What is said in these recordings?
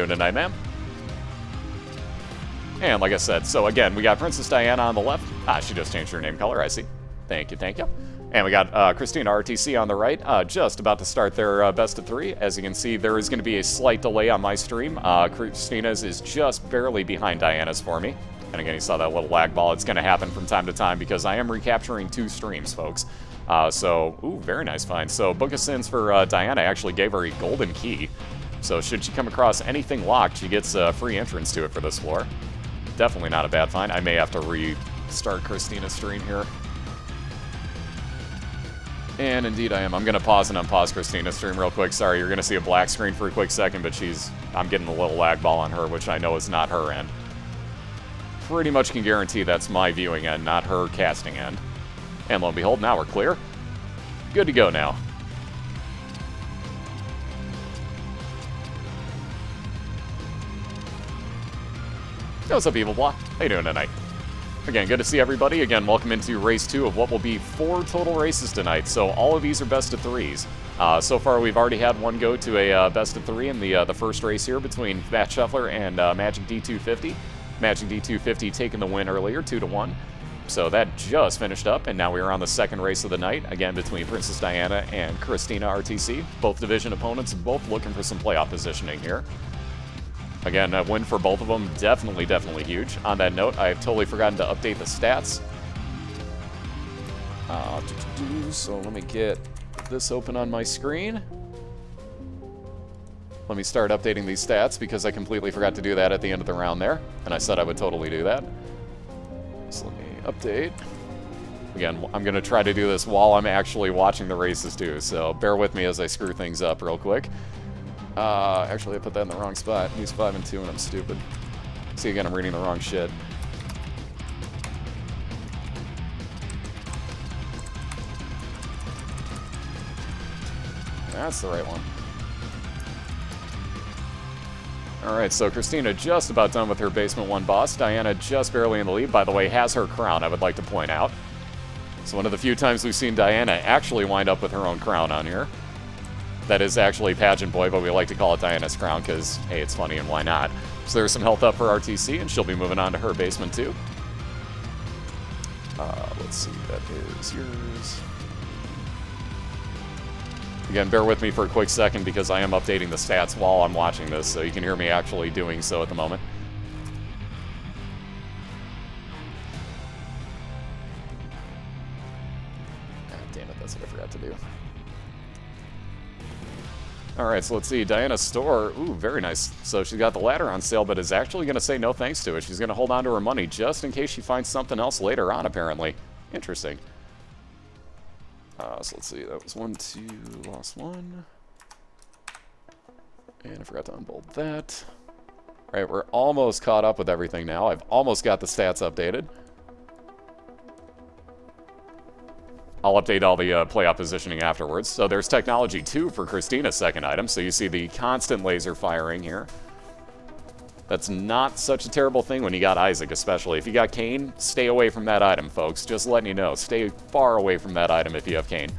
doing tonight, ma'am? And like I said, so again, we got Princess Diana on the left. Ah, she just changed her name color, I see. Thank you, thank you. And we got Christina ArrTeaSea on the right, just about to start their best of 3. As you can see, there is going to be a slight delay on my stream. Christina's is just barely behind Diana's for me. And again, you saw that little lag ball. It's going to happen from time to time because I am recapturing 2 streams, folks. Ooh, very nice find. So Book of Sins for Diana actually gave her a golden key. So should she come across anything locked, she gets a free entrance to it for this floor. Definitely not a bad find. I may have to restart Christina's stream here. And indeed I am. I'm going to pause and unpause Christina's stream real quick. Sorry, you're going to see a black screen for a quick second, but I'm getting a little lag ball on her, which I know is not her end. Pretty much can guarantee that's my viewing end, not her casting end. And lo and behold, now we're clear. Good to go now. Hey, what's up, Evil Blah? How you doing tonight? Again, good to see everybody. Again, welcome into race 2 of what will be 4 total races tonight. So all of these are best of 3s. So far, we've already had one go to a best of 3 in the first race here between Matt Scheffler and Magic D250. Magic D250 taking the win earlier, 2-1. So that just finished up, and now we are on the second race of the night, again between Princess Diana and Christina ArrTeaSea. Both division opponents, both looking for some playoff positioning here. Again, a win for both of them, definitely huge. On that note, I've totally forgotten to update the stats. So let me get this open on my screen. Let me start updating these stats because I completely forgot to do that at the end of the round there. And I said I would totally do that. So let me update. Again, I'm going to try to do this while I'm actually watching the races too, so bear with me as I screw things up real quick. Actually, I put that in the wrong spot. Use 5 and 2 and I'm stupid. See, again, I'm reading the wrong shit. That's the right one. Alright, so Christina just about done with her Basement 1 boss. Diana just barely in the lead. By the way, has her crown, I would like to point out. It's one of the few times we've seen Diana actually wind up with her own crown on here. That is actually Pageant Boy, but we like to call it Diana's crown because, hey, it's funny and why not. So there's some health up for ArrTeaSea, and she'll be moving on to her Basement 2. Let's see, that is yours. Again, bear with me for a quick second because I am updating the stats while I'm watching this, so you can hear me actually doing so at the moment. Ah, damn it, that's what I forgot to do. Alright, so let's see. Diana's store. Ooh, very nice. So she's got the ladder on sale, but is actually going to say no thanks to it. She's going to hold on to her money just in case she finds something else later on, apparently. Interesting. So let's see. That was 1, 2, lost 1. And I forgot to unbold that. Alright, we're almost caught up with everything now. I've almost got the stats updated. I'll update all the playoff positioning afterwards. So there's Technology 2 for Christina's second item. So you see the constant laser firing here. That's not such a terrible thing when you got Isaac, especially. If you got Cain, stay away from that item, folks. Just letting you know. Stay far away from that item if you have Cain.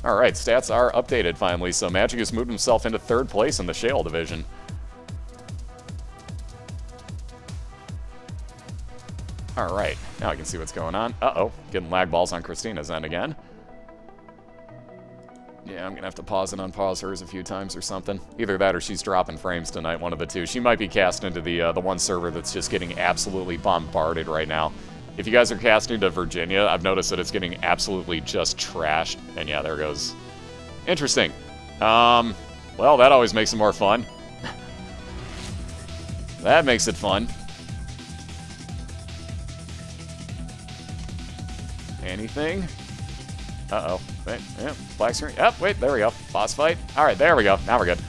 Alright, stats are updated finally. So Magic has moved himself into 3rd place in the Shale division. Alright, now I can see what's going on. Uh-oh, getting lag balls on Christina's end again. Yeah, I'm going to have to pause and unpause hers a few times or something. Either that or she's dropping frames tonight, one of the two. She might be cast into the one server that's just getting absolutely bombarded right now. If you guys are casting to Virginia, I've noticed that it's getting absolutely just trashed. And yeah, there goes. Interesting. Well, that always makes it more fun. That makes it fun. Anything? Uh-oh. Wait, yeah, black screen. Yep, wait, there we go. Boss fight. Alright, there we go. Now we're good.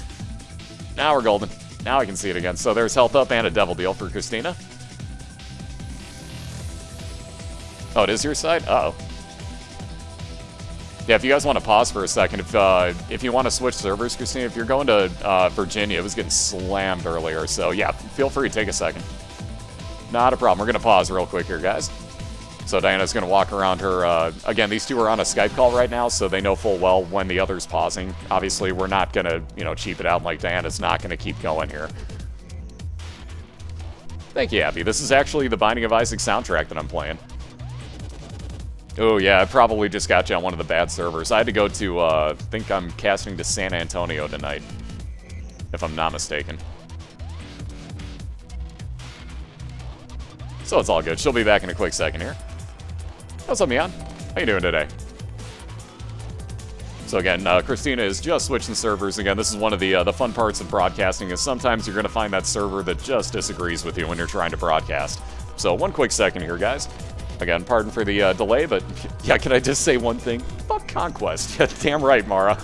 Now we're golden. Now I can see it again. So there's health up and a devil deal for Christina. Oh, it is your side? Uh-oh. Yeah, if you guys want to pause for a second, if you want to switch servers, Christina, if you're going to Virginia, it was getting slammed earlier. So yeah, feel free to take a second. Not a problem. We're going to pause real quick here, guys. So Diana's going to walk around her. Again, these two are on a Skype call right now, so they know full well when the other's pausing. Obviously, we're not going to, you know, cheap it out like Diana's not going to keep going here. Thank you, Abby. This is actually the Binding of Isaac soundtrack that I'm playing. Oh, yeah, I probably just got you on one of the bad servers. I had to go to, I think I'm casting to San Antonio tonight, if I'm not mistaken. So it's all good. She'll be back in a quick second here. What's up, Mian? How you doing today? So again, Christina is just switching servers. Again, this is one of the fun parts of broadcasting, is sometimes you're going to find that server that just disagrees with you when you're trying to broadcast. So one quick second here, guys. Again, pardon for the delay, but yeah, can I just say one thing? Fuck Conquest. Yeah, damn right, Mara.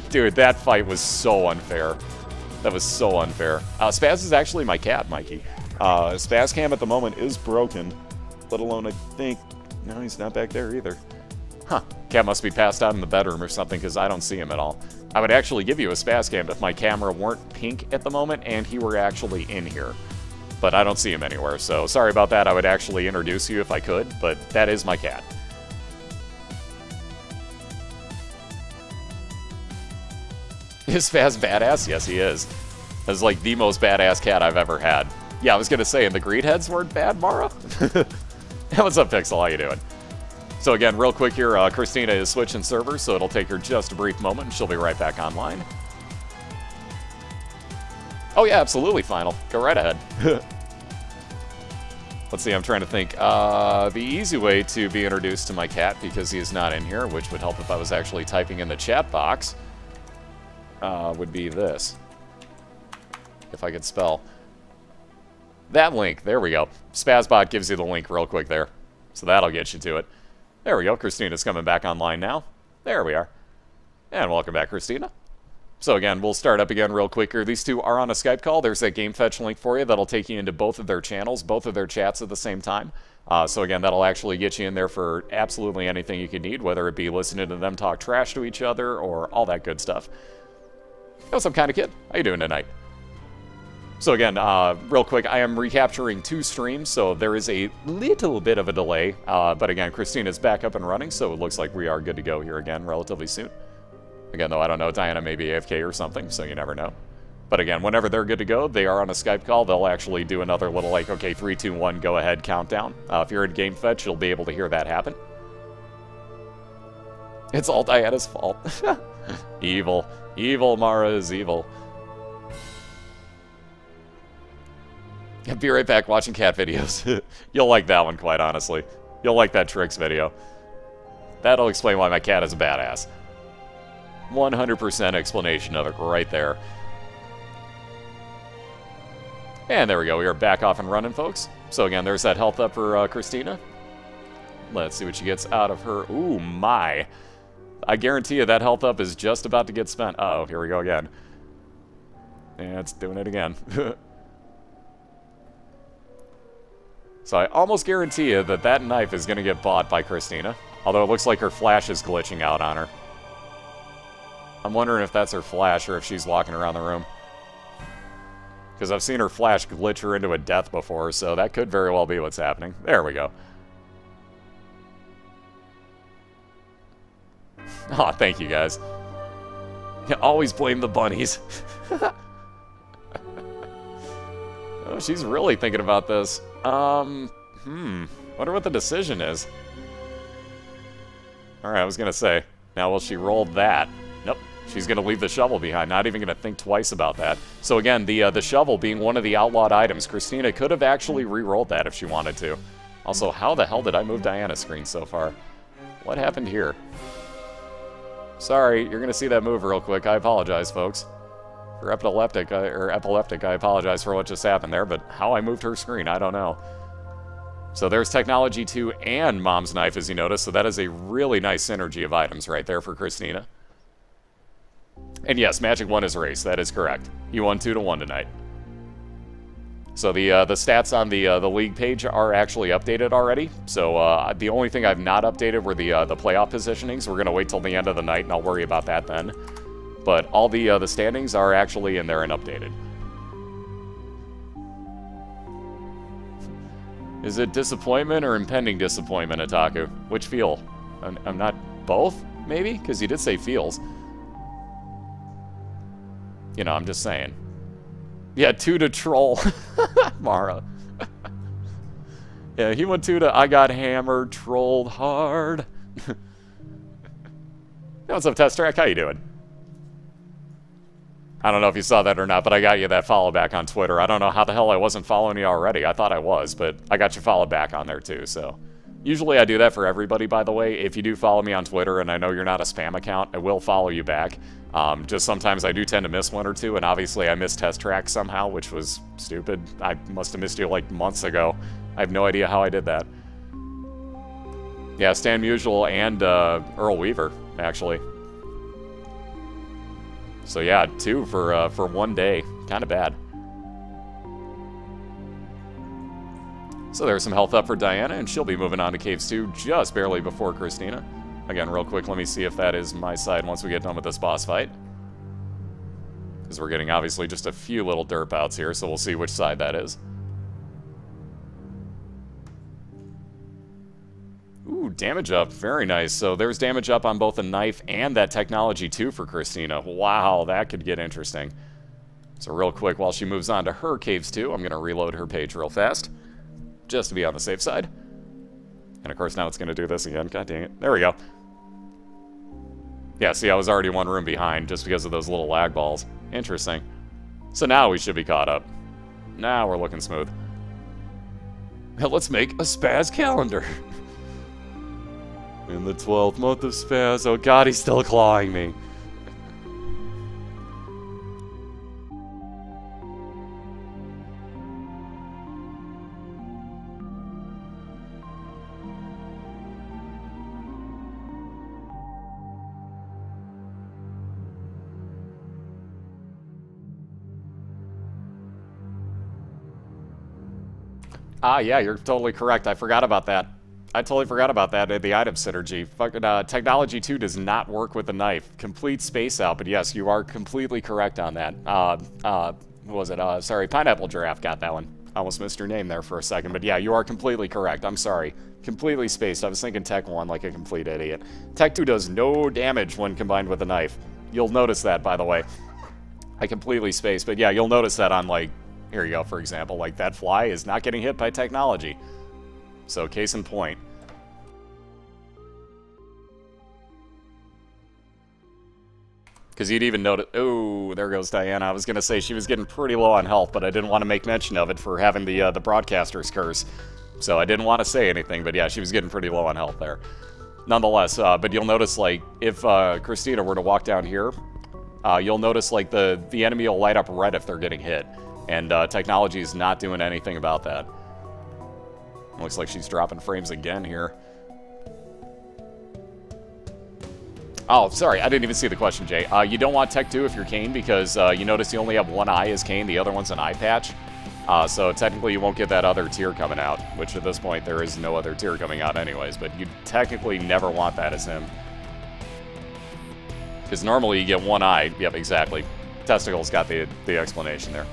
Dude, that fight was so unfair. That was so unfair. Spaz is actually my cat, Mikey. Spaz Cam at the moment is broken, let alone I think... No, he's not back there either. Huh. Cat must be passed out in the bedroom or something, because I don't see him at all. I would actually give you a Spaz Cam if my camera weren't pink at the moment and he were actually in here. But I don't see him anywhere, so sorry about that. I would actually introduce you if I could, but that is my cat. Is Spaz badass? Yes, he is. That's like the most badass cat I've ever had. Yeah, I was gonna say, and the Greedheads weren't bad, Mara? What's up, Pixel? How you doing? So again, real quick here, Christina is switching servers, so it'll take her just a brief moment, and she'll be right back online. Oh yeah, absolutely, Final. Go right ahead. Let's see, I'm trying to think. The easy way to be introduced to my cat, because he is not in here, which would help if I was actually typing in the chat box, would be this. If I could spell. That link, there we go. Spazbot gives you the link real quick there. So that'll get you to it. There we go, Christina's coming back online now. There we are. And welcome back, Christina. So again, we'll start up again real quick here. These two are on a Skype call. There's that Game Fetch link for you that'll take you into both of their channels, both of their chats at the same time. So again, that'll actually get you in there for absolutely anything you could need, whether it be listening to them talk trash to each other or all that good stuff. What's up, kind of kid? How you doing tonight? So again, real quick, I am recapturing 2 streams, so there is a little bit of a delay. But again, Christina's back up and running, so it looks like we are good to go here again relatively soon. Again, though, I don't know, Diana may be AFK or something, so you never know. But again, whenever they're good to go, they are on a Skype call, they'll actually do another little, like, okay, 3, 2, 1, go ahead countdown. If you're in Game Fetch, you'll be able to hear that happen. It's all Diana's fault. Evil. Evil, Mara is evil. Be right back watching cat videos. You'll like that one, quite honestly. You'll like that Tricks video. That'll explain why my cat is a badass. 100% explanation of it right there. And there we go. We are back off and running, folks. So again, there's that health up for Christina. Let's see what she gets out of her. Ooh, my. I guarantee you that health up is just about to get spent. Uh-oh, here we go again. And it's doing it again. So I almost guarantee you that that knife is going to get bought by Christina. Although it looks like her flash is glitching out on her. I'm wondering if that's her flash or if she's walking around the room. Because I've seen her flash glitch her into a death before, so that could very well be what's happening. There we go. Aw, thank you guys. You always blame the bunnies. Oh, she's really thinking about this. Wonder what the decision is. Alright, I was gonna say. Now, will she roll that? Nope. She's gonna leave the shovel behind, not even gonna think twice about that. So again, the shovel being one of the outlawed items, Christina could have actually re-rolled that if she wanted to. Also, how the hell did I move Diana's screen so far? What happened here? Sorry, you're gonna see that move real quick. I apologize, folks. For epileptic, I apologize for what just happened there, but how I moved her screen, I don't know. So there's Technology 2 and Mom's Knife, as you notice, so that is a really nice synergy of items right there for Christina. And yes, Magic 1 is race, that is correct. You won 2-1 tonight. So the stats on the league page are actually updated already. So the only thing I've not updated were the playoff positionings. We're going to wait till the end of the night, and I'll worry about that then. But all the standings are actually in there and updated. Is it disappointment or impending disappointment, Otaku? Which feel? I'm not... Both? Maybe? Because you did say feels. You know, I'm just saying. Yeah, 2 to troll. Mara. Yeah, he went 2 to I got hammered, trolled hard. Hey, what's up, Test Track? How you doing? I don't know if you saw that or not, but I got you that follow back on Twitter. I don't know how the hell I wasn't following you already. I thought I was, but I got you followed back on there too, so. Usually I do that for everybody, by the way. If you do follow me on Twitter and I know you're not a spam account, I will follow you back. Just sometimes I do tend to miss 1 or 2, and obviously I missed Test Track somehow, which was stupid. I must have missed you like months ago. I have no idea how I did that. Yeah, Stan Musial and Earl Weaver, actually. So yeah, 2 for 1 day. Kind of bad. So there's some health up for Diana, and she'll be moving on to Caves 2 just barely before Christina. Again, real quick, let me see if that is my side once we get done with this boss fight. Because we're getting, obviously, just a few little derp outs here, so we'll see which side that is. Ooh, damage up. Very nice. So there's damage up on both the knife and that technology, too, for Christina. Wow, that could get interesting. So real quick, while she moves on to her Caves 2, I'm going to reload her page real fast, just to be on the safe side. And, of course, now it's going to do this again. God dang it. There we go. Yeah, see, I was already 1 room behind just because of those little lag balls. Interesting. So now we should be caught up. Now we're looking smooth. Now let's make a Spaz calendar. In the 12th month of Spaz. Oh god, he's still clawing me. Ah, yeah, you're totally correct. I forgot about that. I totally forgot about that, the item synergy. Fucking, Technology 2 does not work with the knife. Complete space out, but yes, you are completely correct on that. What was it? Sorry, Pineapple Giraffe got that one. I almost missed your name there for a second, but yeah, you are completely correct. I'm sorry. Completely spaced. I was thinking Tech 1 like a complete idiot. Tech 2 does no damage when combined with a knife. You'll notice that, by the way. I completely spaced, but yeah, you'll notice that on, like, here you go, for example, like that fly is not getting hit by technology. So, case in point. Because you'd even notice... Oh, there goes Diana. I was going to say she was getting pretty low on health, but I didn't want to make mention of it for having the broadcaster's curse. So I didn't want to say anything, but yeah, she was getting pretty low on health there. Nonetheless, but you'll notice, like, if Christina were to walk down here, you'll notice, like, the enemy will light up red if they're getting hit. And technology is not doing anything about that. Looks like she's dropping frames again here. Oh, sorry, I didn't even see the question, Jay. You don't want Tech 2 if you're Kane because you notice you only have one eye as Kane, the other one's an eye patch. So technically you won't get that other tier coming out, which at this point there is no other tier coming out anyways, but you technically never want that as him. Because normally you get one eye. Yep, exactly. Testicles got the explanation there.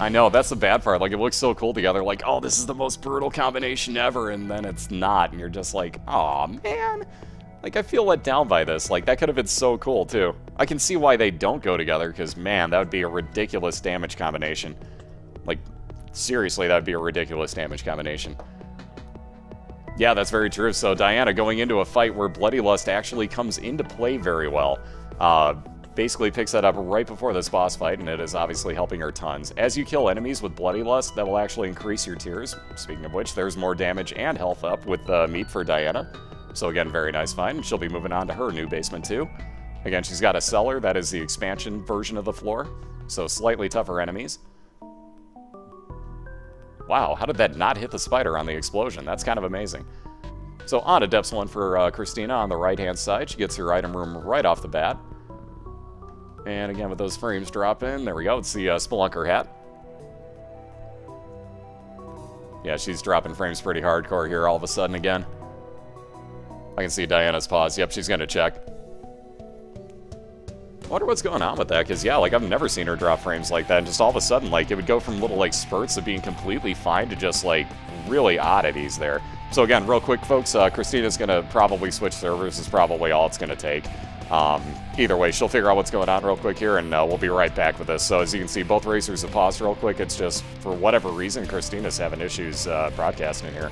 I know, that's the bad part. Like, it looks so cool together. Like, oh, this is the most brutal combination ever, and then it's not, and you're just like, aw, man. Like, I feel let down by this. Like, that could have been so cool, too. I can see why they don't go together, because, man, that would be a ridiculous damage combination. Like, seriously, that would be a ridiculous damage combination. Yeah, that's very true. So, Diana going into a fight where Bloody Lust actually comes into play very well. Basically picks that up right before this boss fight, and it is obviously helping her tons. As you kill enemies with Bloody Lust, that will actually increase your tiers. Speaking of which, there's more damage and health up with meat for Diana. So again, very nice find. She'll be moving on to her new basement too. Again, she's got a cellar. That is the expansion version of the floor. So slightly tougher enemies. Wow, how did that not hit the spider on the explosion? That's kind of amazing. So on to Depths 1 for Christina on the right-hand side. She gets her item room right off the bat. And again, with those frames dropping, there we go. It's the Spelunker hat. Yeah, she's dropping frames pretty hardcore here all of a sudden again. I can see Diana's pause. Yep, she's going to check. I wonder what's going on with that, because, yeah, like, I've never seen her drop frames like that, and just all of a sudden, like, it would go from little, like, spurts of being completely fine to just, like, really oddities there. So, again, real quick, folks, Christina's going to probably switch servers, is probably all it's going to take. Either way, she'll figure out what's going on real quick here, and we'll be right back with this. So, as you can see, both racers have paused real quick. It's just, for whatever reason, Christina's having issues broadcasting here.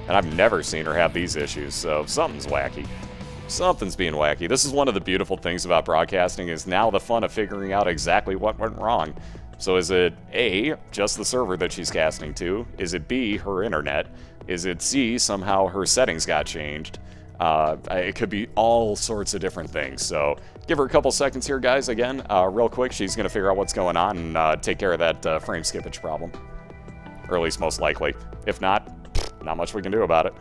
And I've never seen her have these issues, so something's wacky. Something's being wacky. This is one of the beautiful things about broadcasting, is now the fun of figuring out exactly what went wrong. So is it A, just the server that she's casting to? Is it B, her internet? Is it C, somehow her settings got changed? It could be all sorts of different things. So give her a couple seconds here, guys. Again, real quick, she's going to figure out what's going on and take care of that frame skippage problem. Or at least most likely. If not much we can do about it.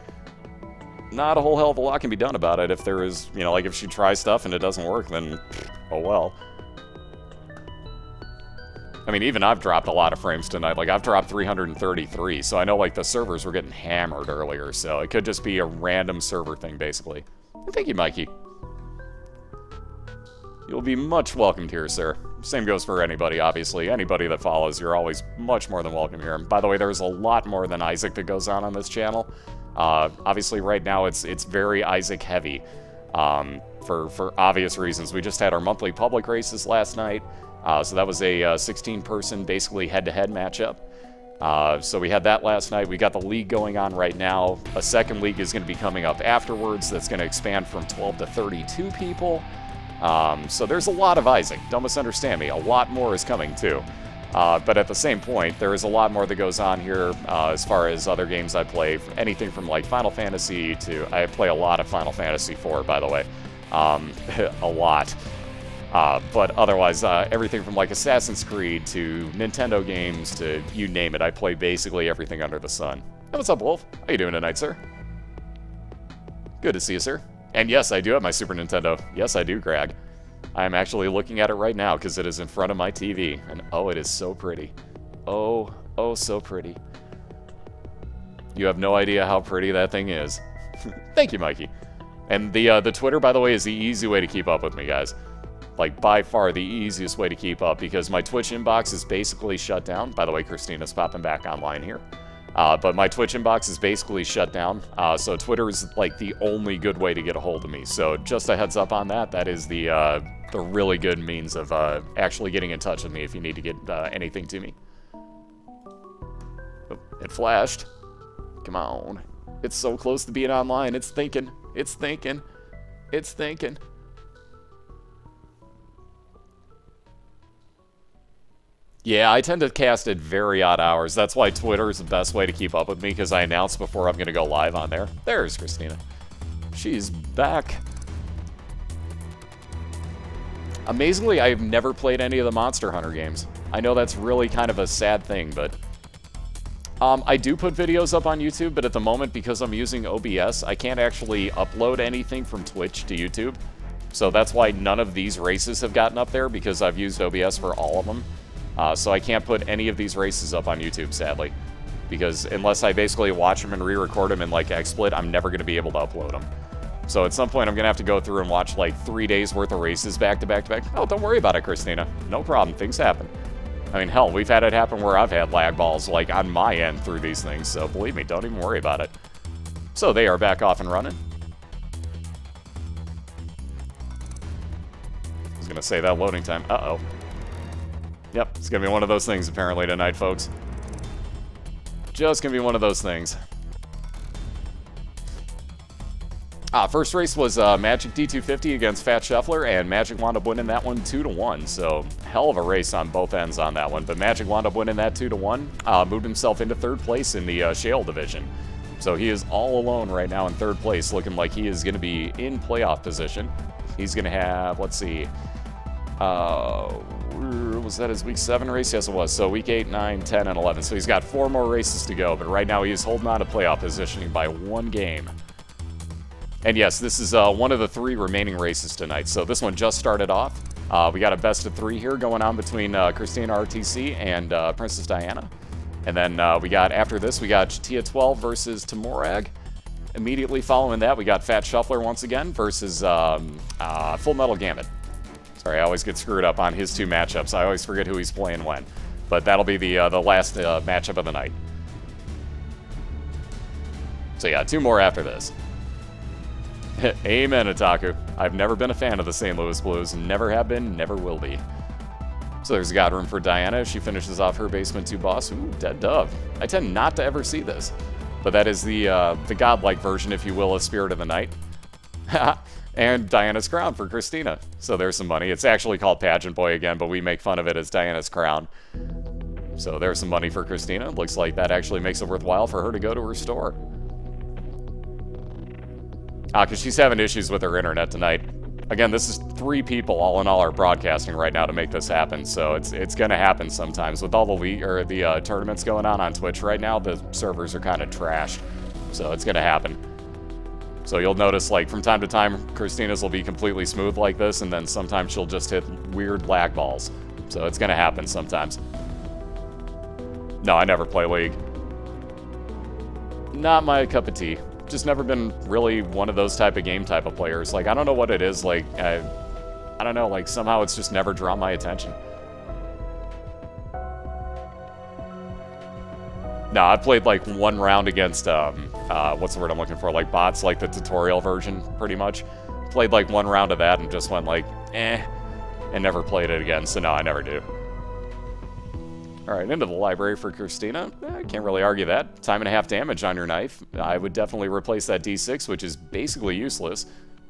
Not a whole hell of a lot can be done about it. If there is, you know, like if she tries stuff and it doesn't work, then oh well. I mean, even I've dropped a lot of frames tonight. Like, I've dropped 333, so I know, like, the servers were getting hammered earlier, so it could just be a random server thing, basically. And thank you, Mikey. You'll be much welcomed here, sir. Same goes for anybody, obviously. Anybody that follows, you're always much more than welcome here. And by the way, there's a lot more than Isaac that goes on this channel. Obviously, right now, it's very Isaac-heavy, for obvious reasons. We just had our monthly public races last night. So that was a 16-person, basically, head-to-head matchup. So we had that last night. We got the league going on right now. A second league is going to be coming up afterwards that's going to expand from 12 to 32 people. So there's a lot of Isaac. Don't misunderstand me. A lot more is coming, too. But at the same point, there is a lot more that goes on here as far as other games I play. Anything from, like, Final Fantasy to... I play a lot of Final Fantasy 4, by the way. A lot. But otherwise, everything from like Assassin's Creed to Nintendo games to you name it. I play basically everything under the sun. Hey, what's up, Wolf? How you doing tonight, sir? Good to see you, sir. And yes, I do have my Super Nintendo. Yes, I do, Greg. I am actually looking at it right now because it is in front of my TV. And oh, it is so pretty. Oh, so pretty. You have no idea how pretty that thing is. Thank you, Mikey. And the Twitter, by the way, is the easy way to keep up with me, guys. Like, by far the easiest way to keep up, because my Twitch inbox is basically shut down. By the way, Christina's popping back online here. But my Twitch inbox is basically shut down, so Twitter is, like, the only good way to get a hold of me. So just a heads up on that. That is the really good means of actually getting in touch with me if you need to get anything to me. Oh, it flashed. Come on. It's so close to being online. It's thinking. It's thinking. It's thinking. Yeah, I tend to cast at very odd hours. That's why Twitter is the best way to keep up with me, because I announce before I'm going to go live on there. There's Christina. She's back. Amazingly, I've never played any of the Monster Hunter games. I know that's really kind of a sad thing, but... I do put videos up on YouTube, but at the moment, because I'm using OBS, I can't actually upload anything from Twitch to YouTube. So that's why none of these races have gotten up there, because I've used OBS for all of them. So I can't put any of these races up on YouTube, sadly. Because unless I basically watch them and re-record them in, like, XSplit, I'm never going to be able to upload them. So at some point, I'm going to have to go through and watch, like, 3 days worth of races back to back to back. Oh, don't worry about it, Christina. No problem. Things happen. I mean, hell, we've had it happen where I've had lag balls, like, on my end through these things. So believe me, don't even worry about it. So they are back off and running. I was going to say that loading time. Uh-oh. Yep, it's going to be one of those things apparently tonight, folks. Just going to be one of those things. First race was Magic D250 against Fat Scheffler, and Magic wound up winning that one 2-1. So, hell of a race on both ends on that one. But Magic wound up winning that 2-1, moved himself into third place in the Shale division. So he is all alone right now in third place, looking like he is going to be in playoff position. He's going to have, let's see, was that his week 7 race? Yes, it was. So week 8, 9, 10, and 11. So he's got 4 more races to go, but right now he is holding on to playoff positioning by 1 game. And yes, this is one of the 3 remaining races tonight. So this one just started off. We got a best of 3 here going on between Christina ArrTeaSea and PrincezzxDiana. And then we got, after this, we got Tia 12 versus Tamorag. Immediately following that, we got Fat Scheffler once again versus Full Metal Gamut. Sorry, I always get screwed up on his 2 matchups. I always forget who he's playing when. But that'll be the last matchup of the night. So yeah, 2 more after this. Amen, Otaku. I've never been a fan of the St. Louis Blues. Never have been, never will be. So there's a God Room for Diana. She finishes off her Basement 2 boss. Ooh, Dead Dove. I tend not to ever see this. But that is the godlike version, if you will, of Spirit of the Night. And Diana's Crown for Christina. So there's some money. It's actually called Pageant Boy again, but we make fun of it as Diana's Crown. So there's some money for Christina. Looks like that actually makes it worthwhile for her to go to her store. Because she's having issues with her internet tonight. Again, this is 3 people all in all are broadcasting right now to make this happen, so it's going to happen sometimes. With all the tournaments going on Twitch right now, the servers are kind of trashed, so it's going to happen. So you'll notice, like, from time to time, Christina's will be completely smooth like this, and then sometimes she'll just hit weird lag balls. So it's going to happen sometimes. No, I never play League. Not my cup of tea. Just never been really one of those type of players. Like, I don't know what it is, like, I don't know, like, somehow it's just never drawn my attention. No, I played, like, 1 round against, what's the word I'm looking for, like, bots, like the tutorial version, pretty much. Played, like, 1 round of that and just went, like, eh, and never played it again, so no, I never do. Alright, into the library for Christina. I can't really argue that. Time and a half damage on your knife. I would definitely replace that D6, which is basically useless,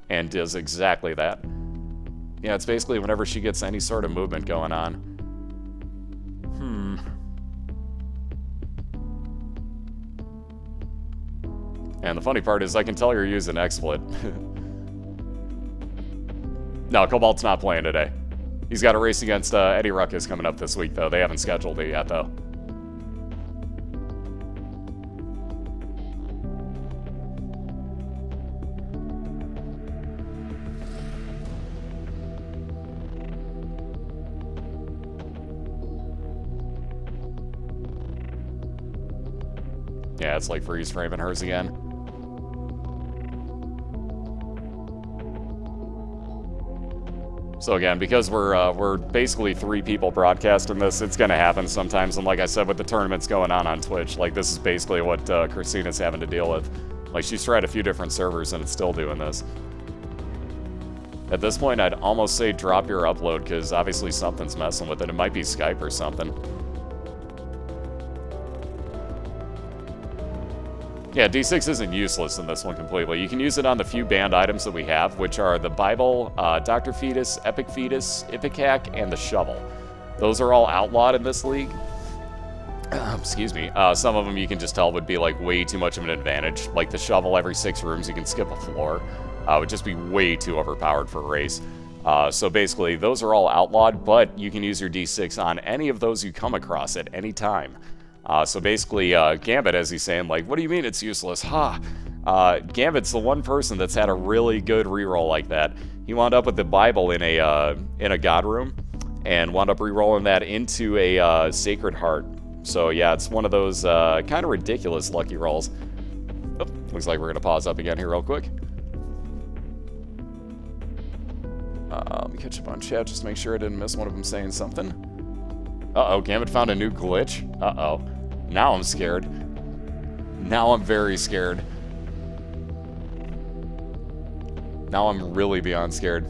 and does exactly that. Yeah, it's basically whenever she gets any sort of movement going on. And the funny part is I can tell you're using XSplit. No, Cobalt's not playing today. He's got a race against Eddie Ruckus coming up this week, though. They haven't scheduled it yet, though. Yeah, it's like freeze framing hers again. So again, because we're basically 3 people broadcasting this, it's gonna happen sometimes. And like I said, with the tournaments going on Twitch, like this is basically what Christina's having to deal with. Like she's tried a few different servers and it's still doing this. At this point, I'd almost say drop your upload because obviously something's messing with it. It might be Skype or something. Yeah, D6 isn't useless in this one completely. You can use it on the few banned items that we have, which are the Bible, Dr. Fetus, Epic Fetus, Ipecac, and the Shovel. Those are all outlawed in this league. Excuse me. Some of them you can just tell would be like way too much of an advantage. Like the Shovel, every 6 rooms you can skip a floor. Would just be way too overpowered for a race. So basically, those are all outlawed, but you can use your D6 on any of those you come across at any time. So basically, Gambit, as he's saying, like, what do you mean it's useless? Ha! Gambit's the one person that's had a really good reroll like that. He wound up with the Bible in a God Room, and wound up rerolling that into a Sacred Heart. So yeah, it's one of those kind of ridiculous lucky rolls. Oh, looks like we're going to pause up again here real quick. Let me catch up on chat, just to make sure I didn't miss one of them saying something. Uh-oh, Gambit found a new glitch. Uh-oh. Now I'm scared. Now I'm very scared. Now I'm really beyond scared.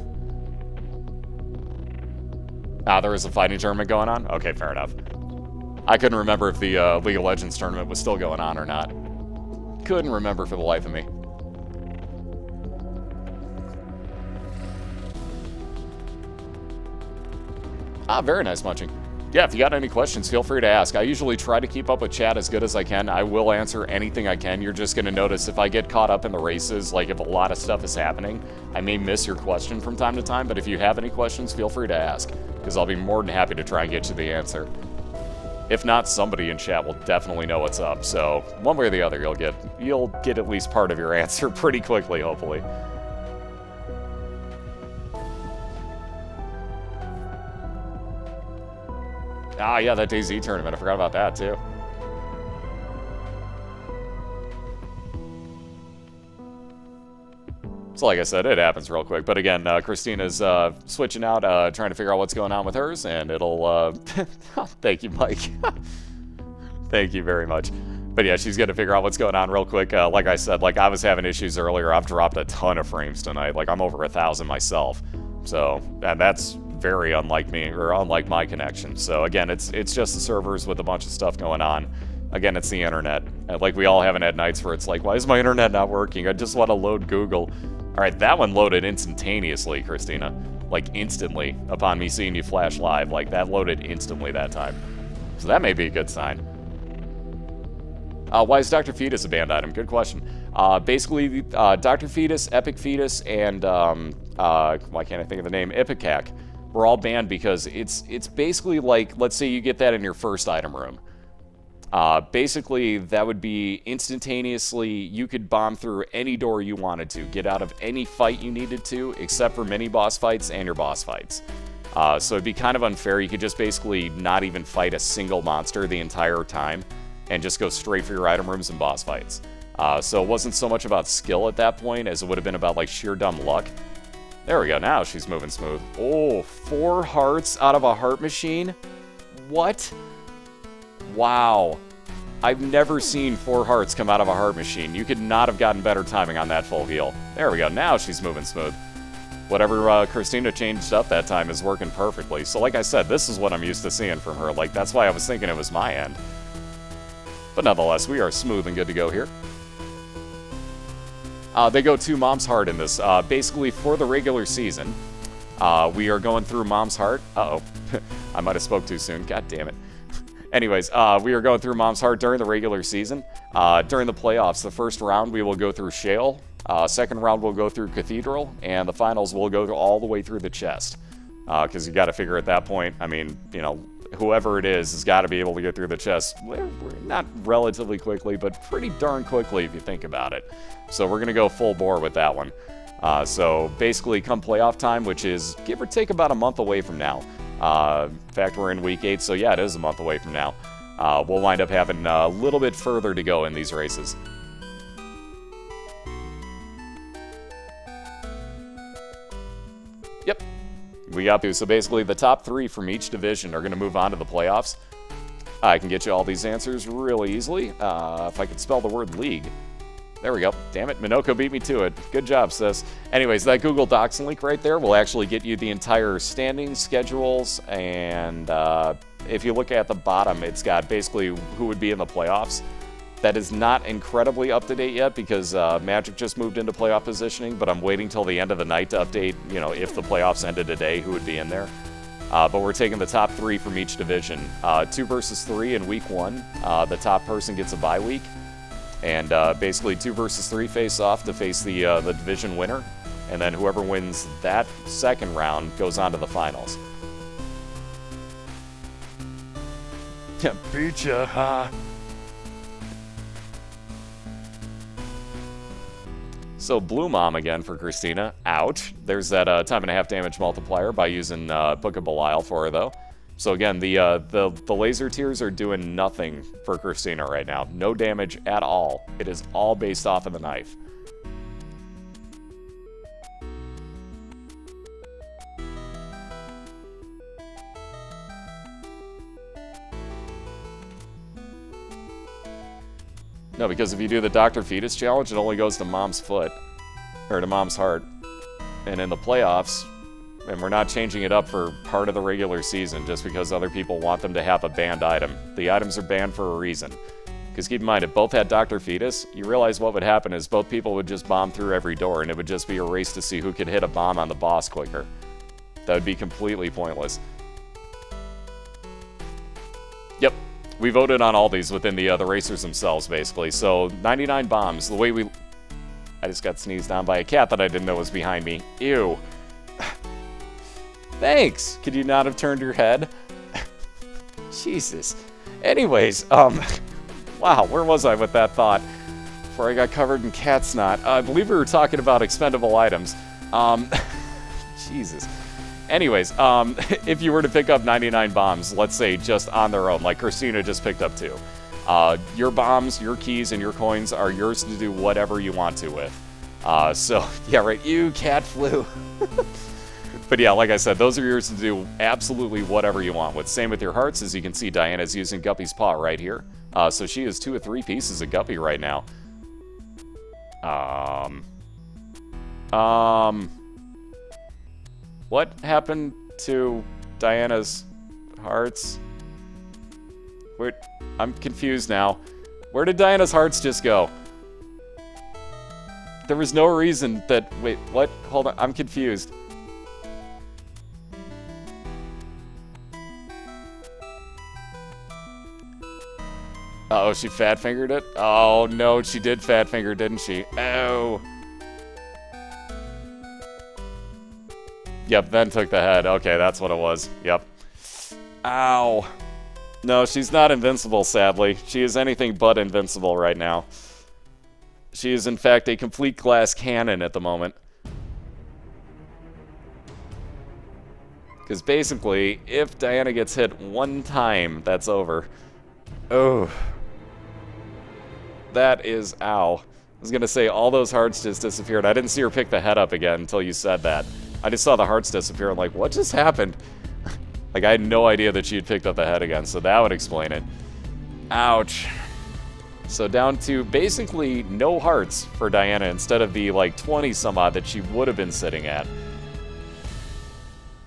There is a fighting tournament going on? Okay, fair enough. I couldn't remember if the League of Legends tournament was still going on or not. Couldn't remember for the life of me. Very nice munching. Yeah, if you got any questions, feel free to ask. I usually try to keep up with chat as good as I can. I will answer anything I can. You're just going to notice if I get caught up in the races, like if a lot of stuff is happening, I may miss your question from time to time, but if you have any questions, feel free to ask, because I'll be more than happy to try and get you the answer. If not, somebody in chat will definitely know what's up, so one way or the other, you'll get at least part of your answer pretty quickly, hopefully. Ah, yeah, that DayZ tournament. I forgot about that, too. So like I said, it happens real quick. But again, Christina's switching out, trying to figure out what's going on with hers, and it'll... Thank you, Mike. Thank you very much. But yeah, she's going to figure out what's going on real quick. Like I said, like I was having issues earlier. I've dropped a ton of frames tonight. Like I'm over 1,000 myself. So, and that's very unlike me, or unlike my connection. So again, it's just the servers with a bunch of stuff going on. Again, it's the internet. Like we all haven't had nights where it's like, why is my internet not working? I just want to load Google. All right, that one loaded instantaneously, Christina. Like instantly, upon me seeing you flash live. Like that loaded instantly that time. So that may be a good sign. Why is Dr. Fetus a banned item? Good question. Basically, Dr. Fetus, Epic Fetus, and why can't I think of the name? Ipecac were all banned because it's basically like, let's say you get that in your first item room. Basically, that would be instantaneously, you could bomb through any door you wanted to, get out of any fight you needed to, except for mini-boss fights and your boss fights. So it'd be kind of unfair. You could just basically not even fight a single monster the entire time, and just go straight for your item rooms and boss fights. So it wasn't so much about skill at that point as it would have been about like sheer dumb luck. There we go, now she's moving smooth. Oh, 4 hearts out of a heart machine? What? Wow. I've never seen 4 hearts come out of a heart machine. You could not have gotten better timing on that full heal. There we go, now she's moving smooth. Whatever Christina changed up that time is working perfectly. So like I said, this is what I'm used to seeing from her. Like, that's why I was thinking it was my end. But nonetheless, we are smooth and good to go here. They go to Mom's Heart in this. Basically, for the regular season, we are going through Mom's Heart. Uh-oh. I might have spoke too soon. God damn it. Anyways, we are going through Mom's Heart during the regular season. During the playoffs, the first round we will go through Shale. Second round we'll go through Cathedral. And the finals will go all the way through the chest. Because you got to figure at that point, I mean, you know, whoever it is has got to be able to get through the chest. Not relatively quickly, but pretty darn quickly if you think about it. So we're going to go full bore with that one. So basically come playoff time, which is give or take about a month away from now. In fact, we're in week 8, so yeah, it is a month away from now. We'll wind up having a little bit further to go in these races. Yep. We got through. So basically, the top 3 from each division are going to move on to the playoffs. I can get you all these answers really easily. If I could spell the word league. There we go. Damn it, Minoko beat me to it. Good job, sis. Anyways, that Google Docs link right there will actually get you the entire standings, schedules, and if you look at the bottom, it's got basically who would be in the playoffs. That is not incredibly up-to-date yet because Magic just moved into playoff positioning, but I'm waiting till the end of the night to update, you know, if the playoffs ended today, who would be in there. But we're taking the top 3 from each division. 2 versus 3 in week 1. The top person gets a bye week. And basically 2 versus 3 face off to face the division winner. And then whoever wins that second round goes on to the finals. Beat ya, huh? So Blue Mom again for Christina. Ouch. There's that time and a half damage multiplier by using Book of Belial for her, though. So again, the laser tears are doing nothing for Christina right now. No damage at all. It is all based off of the knife. No, because if you do the Dr. Fetus challenge, it only goes to Mom's foot. Or to Mom's heart. And in the playoffs, and we're not changing it up for part of the regular season just because other people want them to have a banned item. The items are banned for a reason. Because keep in mind, if both had Dr. Fetus, you realize what would happen is both people would just bomb through every door, and it would just be a race to see who could hit a bomb on the boss quicker. That would be completely pointless. Yep. We voted on all these within the racers themselves, basically. So, 99 bombs. The way we... I just got sneezed on by a cat that I didn't know was behind me. Ew. Thanks! Could you not have turned your head? Jesus. Anyways, wow, where was I with that thought? Before I got covered in cat snot. I believe we were talking about expendable items. Jesus. Anyways, if you were to pick up 99 bombs, let's say just on their own, like Christina just picked up 2. Your bombs, your keys, and your coins are yours to do whatever you want to with. So, yeah, right, you cat flu. But yeah, like I said, those are yours to do absolutely whatever you want with. Same with your hearts. As you can see, Diana's using Guppy's Paw right here. So she has 2 or 3 pieces of Guppy right now. What happened to Diana's hearts? I'm confused now. Where did Diana's hearts just go? There was no reason that... Wait, what? Hold on, I'm confused. Uh-oh, she fat-fingered it? Oh, no, she did fat-finger, didn't she? Oh. Yep, then took the head. Okay, that's what it was. Yep. Ow. No, she's not invincible, sadly. She is anything but invincible right now. She is, in fact, a complete glass cannon at the moment. Because basically, if Diana gets hit one time, that's over. Oh. That is, ow. I was going to say, all those hearts just disappeared. I didn't see her pick the head up again until you said that. I just saw the hearts disappear. I'm like, what just happened? Like, I had no idea that she had picked up the head again, so that would explain it. Ouch. So down to basically no hearts for Diana instead of the, like, 20-some-odd that she would have been sitting at.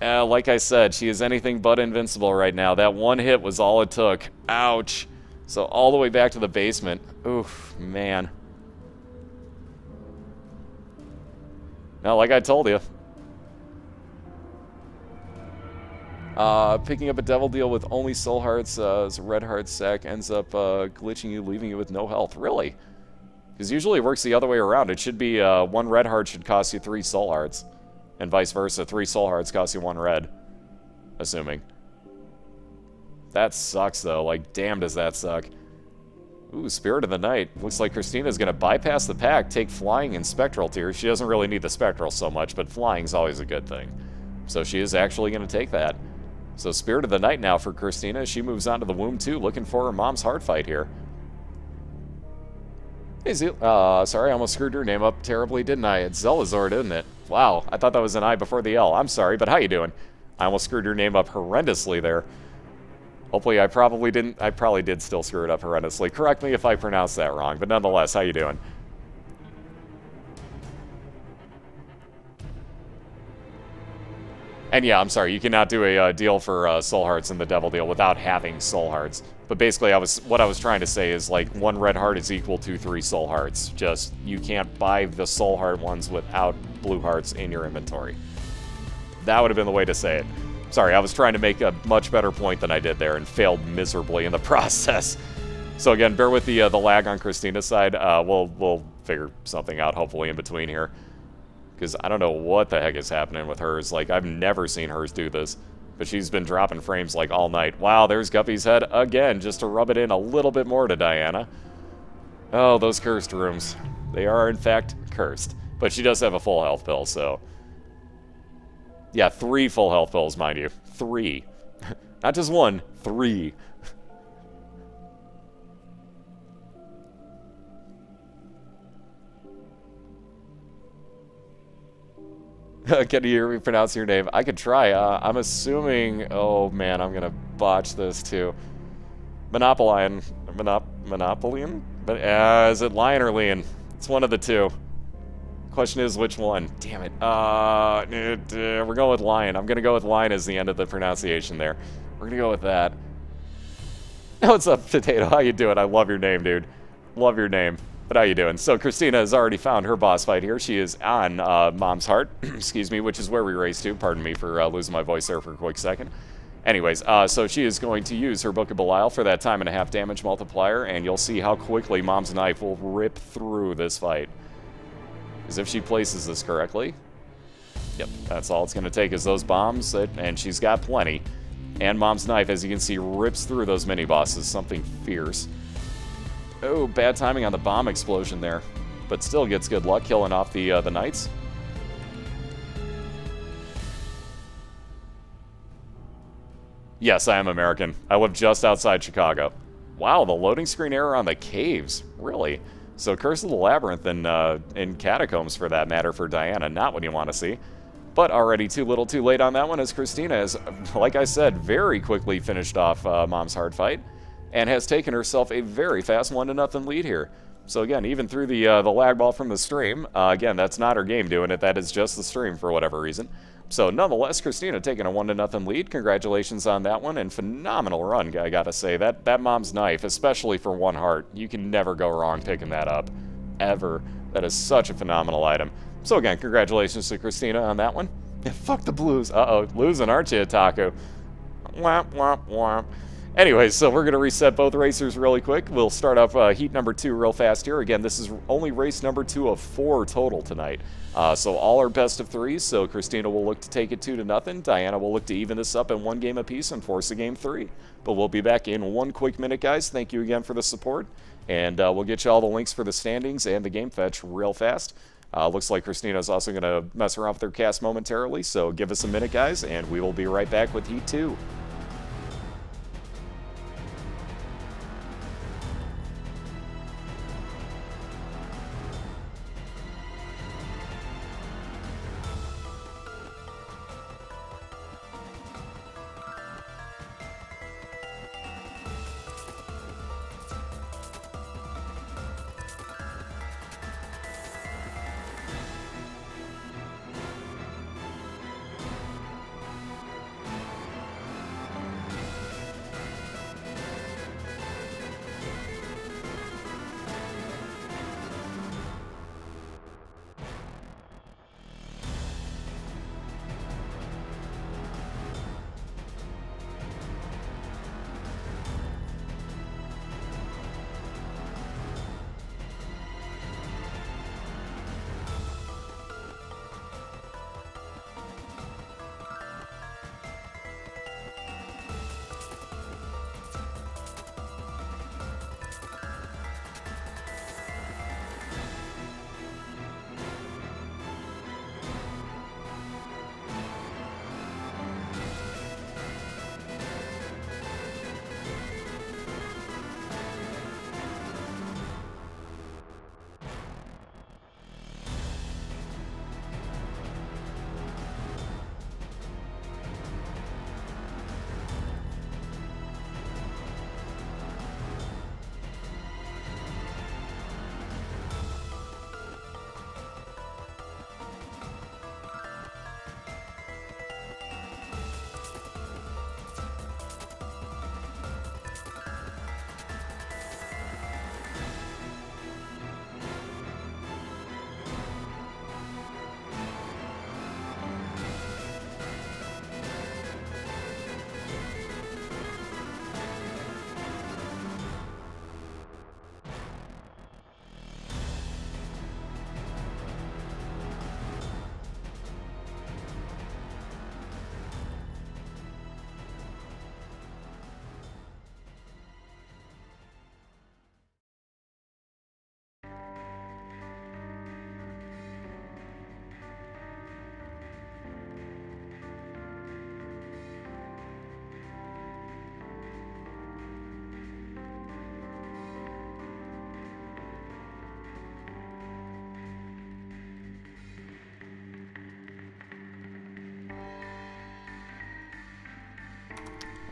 Like I said, she is anything but invincible right now. That one hit was all it took. Ouch. So all the way back to the basement. Oof, man. Now, like I told you. Picking up a devil deal with only soul hearts as a red heart sack ends up glitching you, leaving you with no health. Really? Because usually it works the other way around. It should be 1 red heart should cost you 3 soul hearts. And vice versa. 3 soul hearts cost you 1 red. Assuming. That sucks, though. Like, damn does that suck. Ooh, Spirit of the Night. Looks like Christina's going to bypass the pack, take Flying and Spectral Tears. She doesn't really need the Spectral so much, but Flying's always a good thing. So she is actually going to take that. So Spirit of the Night now for Christina. She moves on to the Womb 2, looking for her mom's heart fight here. Hey, sorry, I almost screwed your name up terribly, didn't I? It's Zelazor, didn't it? Wow, I thought that was an I before the L. I'm sorry, but how you doing? I almost screwed your name up horrendously there. Hopefully I probably didn't. I probably did still screw it up horrendously. Correct me if I pronounced that wrong, but nonetheless, how you doing? And yeah, I'm sorry, you cannot do a deal for soul hearts in the devil deal without having soul hearts. But basically, what I was trying to say is, like, 1 red heart is equal to 3 soul hearts. Just, you can't buy the soul heart ones without blue hearts in your inventory. That would have been the way to say it. Sorry, I was trying to make a much better point than I did there and failed miserably in the process. So again, bear with the lag on Christina's side. We'll figure something out, hopefully, in between here. Because I don't know what the heck is happening with hers. Like, I've never seen hers do this. But she's been dropping frames, like, all night. Wow, there's Guppy's head again, just to rub it in a little bit more to Diana. Oh, those cursed rooms. They are, in fact, cursed. But she does have a full health pill, so... Yeah, 3 full health pills, mind you. 3. Not just 1, 3. Can you hear me pronounce your name? I could try. I'm assuming... Oh, man, I'm going to botch this, too. Monopolian. Monopolian? But, is it Lion or Leon? It's one of the two. Question is, which one? Damn it. We're going with Lion. I'm going to go with Lion as the end of the pronunciation there. We're going to go with that. What's up, Potato? How you doing? I love your name, dude. Love your name. But how you doing? So Christina has already found her boss fight here. She is on Mom's Heart, excuse me, which is where we race to. Pardon me for losing my voice there for a quick second. Anyways, so she is going to use her Book of Belial for that time and a half damage multiplier, and you'll see how quickly Mom's Knife will rip through this fight. Because if she places this correctly, yep, that's all it's going to take is those bombs, and she's got plenty. And Mom's Knife, as you can see, rips through those mini-bosses, something fierce. Oh, bad timing on the bomb explosion there. But still gets good luck killing off the knights. Yes, I am American. I live just outside Chicago. Wow, the loading screen error on the caves. Really? So Curse of the Labyrinth and Catacombs, for that matter, for Diana, not what you want to see. But already too little too late on that one, as Christina has, like I said, very quickly finished off Mom's hard fight, and has taken herself a very fast 1-0 lead here. So again, even through the lag ball from the stream, again, that's not her game doing it, that is just the stream for whatever reason. So nonetheless, Christina taking a 1-0 lead. Congratulations on that one, and phenomenal run, I gotta say. That Mom's knife, especially for 1 heart, you can never go wrong picking that up, ever. That is such a phenomenal item. So again, congratulations to Christina on that one. Yeah, fuck the blues. Uh-oh, losing, aren't you, Taco? Womp, womp, womp. Anyways, so we're going to reset both racers really quick. We'll start off heat number 2 real fast here. Again, this is only race number 2 of 4 total tonight. So all are best of 3s, so Christina will look to take it 2-0. Diana will look to even this up in 1 game apiece and force a game 3. But we'll be back in 1 quick minute, guys. Thank you again for the support. And we'll get you all the links for the standings and the game fetch real fast. Looks like Christina's also going to mess around with her cast momentarily, so give us a minute, guys, and we will be right back with Heat 2.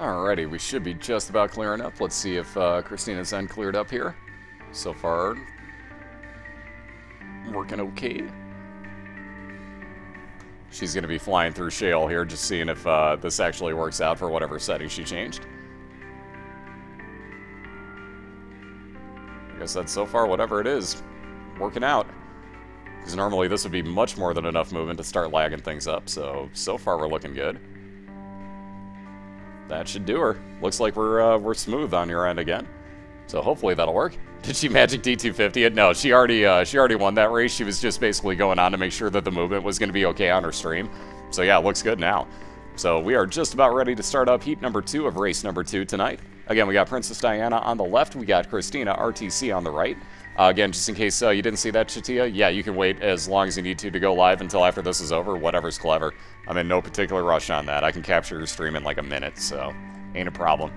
Alrighty, we should be just about clearing up. Let's see if Christina's end cleared up here. So far, working okay. She's going to be flying through Shale here, just seeing if this actually works out for whatever setting she changed. I guess that's so far, whatever it is, working out. Because normally this would be much more than enough movement to start lagging things up, so far we're looking good. That should do her. Looks like we're smooth on your end again. So hopefully that'll work. Did she magic D250 it? No, she already won that race. She was just basically going on to make sure that the movement was going to be okay on her stream. So yeah, it looks good now. So we are just about ready to start up heat number 2 of race number 2 tonight. Again, we got PrincezzxDiana on the left. We got Christina, ArrTeaSea on the right. Again, just in case you didn't see that, Chatia, yeah, you can wait as long as you need to go live until after this is over. Whatever's clever. I'm in no particular rush on that. I can capture your stream in like a minute, so ain't a problem.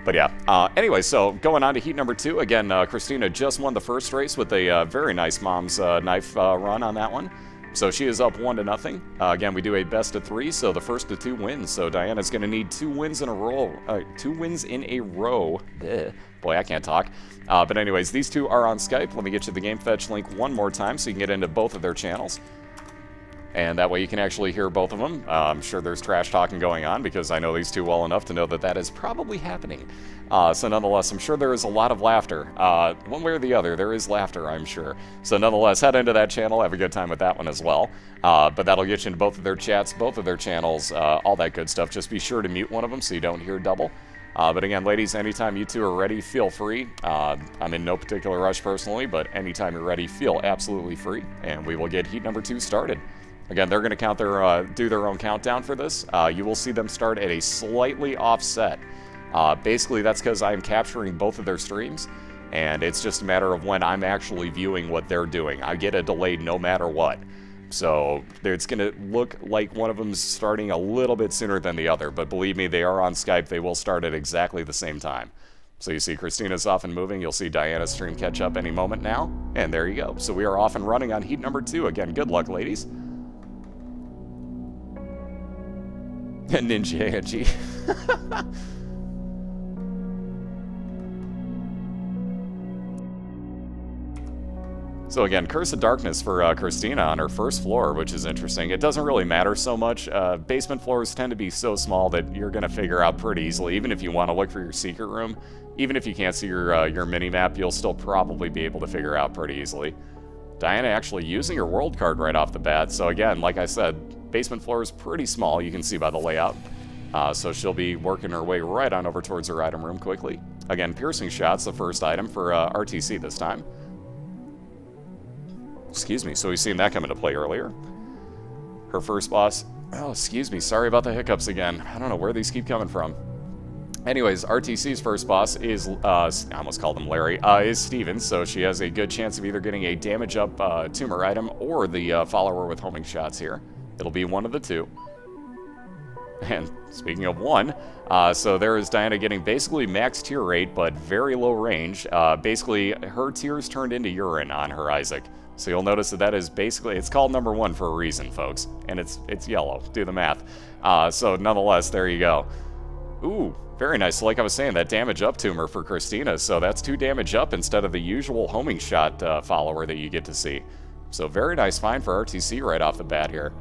But yeah, anyway, so going on to heat number 2. Again, Christina just won the first race with a very nice mom's knife run on that one. So she is up 1-0. Again, we do a best of 3, so the first of 2 wins. So Diana's going to need 2 wins in a row. 2 wins in a row. Ugh. Boy, I can't talk. But anyways, these two are on Skype. Let me get you the Game Fetch link one more time so you can get into both of their channels. And that way you can actually hear both of them. I'm sure there's trash talking going on because I know these two well enough to know that that is probably happening. So nonetheless, I'm sure there is a lot of laughter. One way or the other, there is laughter, I'm sure. So nonetheless, head into that channel, have a good time with that one as well. But that'll get you into both of their chats, both of their channels, all that good stuff. Just be sure to mute one of them so you don't hear double. But again, ladies, anytime you two are ready, feel free. I'm in no particular rush personally, but anytime you're ready, feel absolutely free. And we will get heat number 2 started. Again, they're going to count their, do their own countdown for this. You will see them start at a slightly offset. Basically, that's because I'm capturing both of their streams, and it's just a matter of when I'm actually viewing what they're doing. I get a delay no matter what. So it's going to look like one of them's starting a little bit sooner than the other, but believe me, they are on Skype. They will start at exactly the same time. So you see Christina's off and moving. You'll see Diana's stream catch up any moment now, and there you go. So we are off and running on heat number 2. Again, good luck, ladies. Ninja Angie. So again, Curse of Darkness for Christina on her first floor, which is interesting. It doesn't really matter so much. Basement floors tend to be so small that you're going to figure out pretty easily, even if you want to look for your secret room. Even if you can't see your mini-map, you'll still probably be able to figure out pretty easily. Diana actually using her world card right off the bat. So again, like I said, basement floor is pretty small, you can see by the layout. So she'll be working her way right on over towards her item room quickly. Again, piercing shot's the first item for ArrTeaSea this time. Excuse me, so we've seen that come into play earlier. Her first boss... Oh, excuse me, sorry about the hiccups again. I don't know where these keep coming from. Anyways, ArrTeaSea's first boss is, I almost called him Larry, is Steven, so she has a good chance of either getting a damage up tumor item or the follower with homing shots here. It'll be one of the two. And speaking of one, so there is Diana getting basically max tear rate, but very low range. Basically, her tears turned into urine on her Isaac. So you'll notice that that is basically, it's called number 1 for a reason, folks. And it's yellow. Do the math. So nonetheless, there you go. Ooh, very nice. So like I was saying, that damage up tumor for Christina. So that's 2 damage up instead of the usual homing shot follower that you get to see. So very nice find for ArrTeaSea right off the bat here.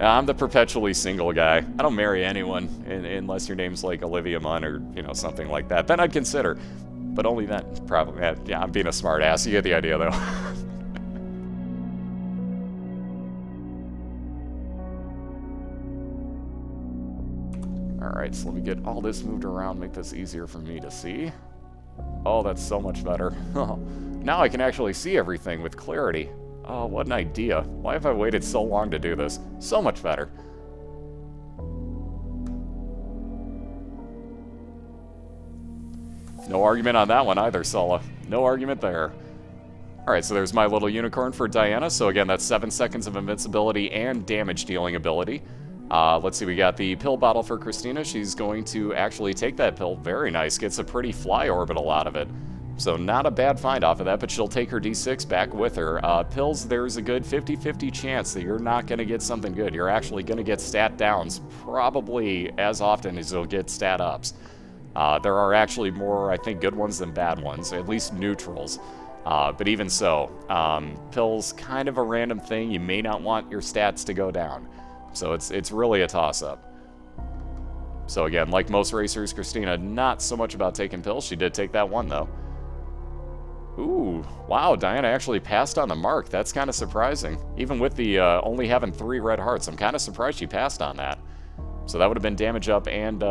I'm the perpetually single guy. I don't marry anyone unless your name's like Olivia Munn or, you know, something like that. Then I'd consider. But only then, probably. Yeah, I'm being a smart ass. You get the idea, though. Alright, so let me get all this moved around, make this easier for me to see. Oh, that's so much better. Now I can actually see everything with clarity. Oh, what an idea. Why have I waited so long to do this? So much better. No argument on that one either, Sulla. No argument there. Alright, so there's my little unicorn for Diana. So again, that's 7 seconds of invincibility and damage dealing ability. Let's see, we got the pill bottle for Christina. She's going to actually take that pill. Very nice. Gets a pretty fly orbital out of it. So not a bad find off of that, but she'll take her D6 back with her. Pills, there's a good 50-50 chance that you're not going to get something good. You're actually going to get stat downs, probably as often as you'll get stat ups. There are actually more, I think, good ones than bad ones, at least neutrals. But even so, pills, kind of a random thing. You may not want your stats to go down. So it's really a toss-up. So again, like most racers, Christina, not so much about taking pills. She did take that one, though. Ooh, wow, Diana actually passed on the mark. That's kind of surprising. Even with the only having 3 red hearts, I'm kind of surprised she passed on that. So that would have been damage up and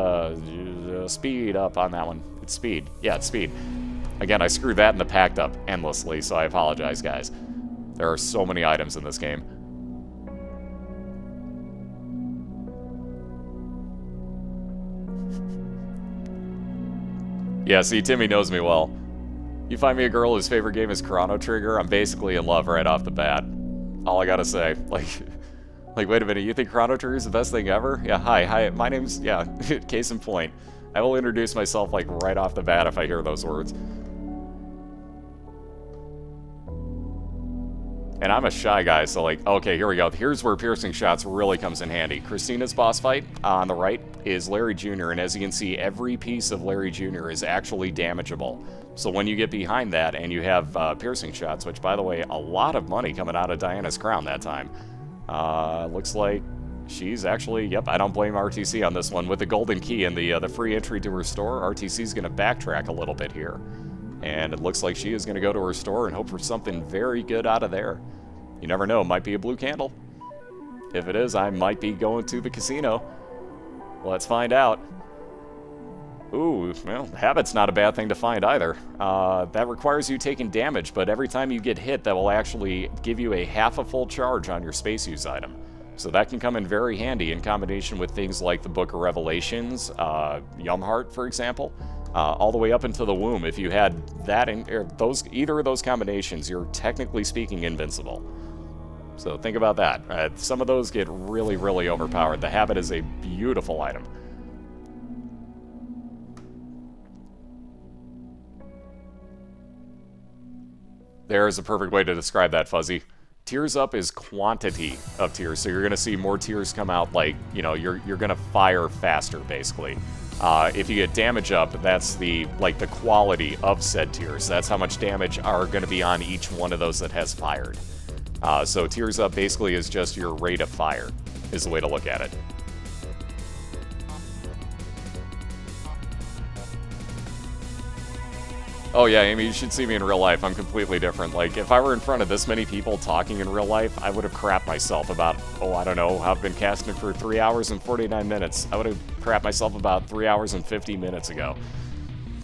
speed up on that one. It's speed. Yeah, it's speed. Again, I screwed that in the packed up endlessly, so I apologize, guys. There are so many items in this game. Yeah, see, Timmy knows me well. You find me a girl whose favorite game is Chrono Trigger, I'm basically in love right off the bat. All I gotta say. Like, Like, wait a minute, you think Chrono Trigger is the best thing ever? Yeah, hi, my name's, yeah, case in point. I will introduce myself, like, right off the bat if I hear those words. And I'm a shy guy, so like, okay, here we go. Here's where piercing shots really comes in handy. Christina's boss fight on the right is Larry Jr., and as you can see, every piece of Larry Jr. is actually damageable. So when you get behind that and you have piercing shots, which, by the way, a lot of money coming out of Diana's crown that time. Looks like she's actually, yep, I don't blame ArrTeaSea on this one. With the golden key and the free entry to her store, ArrTeaSea's going to backtrack a little bit here. And it looks like she is going to go to her store and hope for something very good out of there. You never know, it might be a blue candle. If it is, I might be going to the casino. Let's find out. Ooh, well, habit's not a bad thing to find either. That requires you taking damage, but every time you get hit, that will actually give you a half a full charge on your space use item. So that can come in very handy in combination with things like the Book of Revelations, Yumheart, for example. All the way up into the womb. If you had that in either of those combinations, you're technically speaking invincible. So think about that. Some of those get really, really overpowered. The habit is a beautiful item. There's a perfect way to describe that, Fuzzy. Tears up is quantity of tears, so you're going to see more tears come out, like, you know, you're going to fire faster, basically. If you get damage up, that's the quality of said tears. That's how much damage are going to be on each one of those that has fired. So tears up basically is just your rate of fire, is the way to look at it. Oh yeah, Amy, you should see me in real life. I'm completely different. Like, if I were in front of this many people talking in real life, I would have crapped myself about, oh, I don't know, I've been casting for 3 hours and 49 minutes. I would have crapped myself about 3 hours and 50 minutes ago.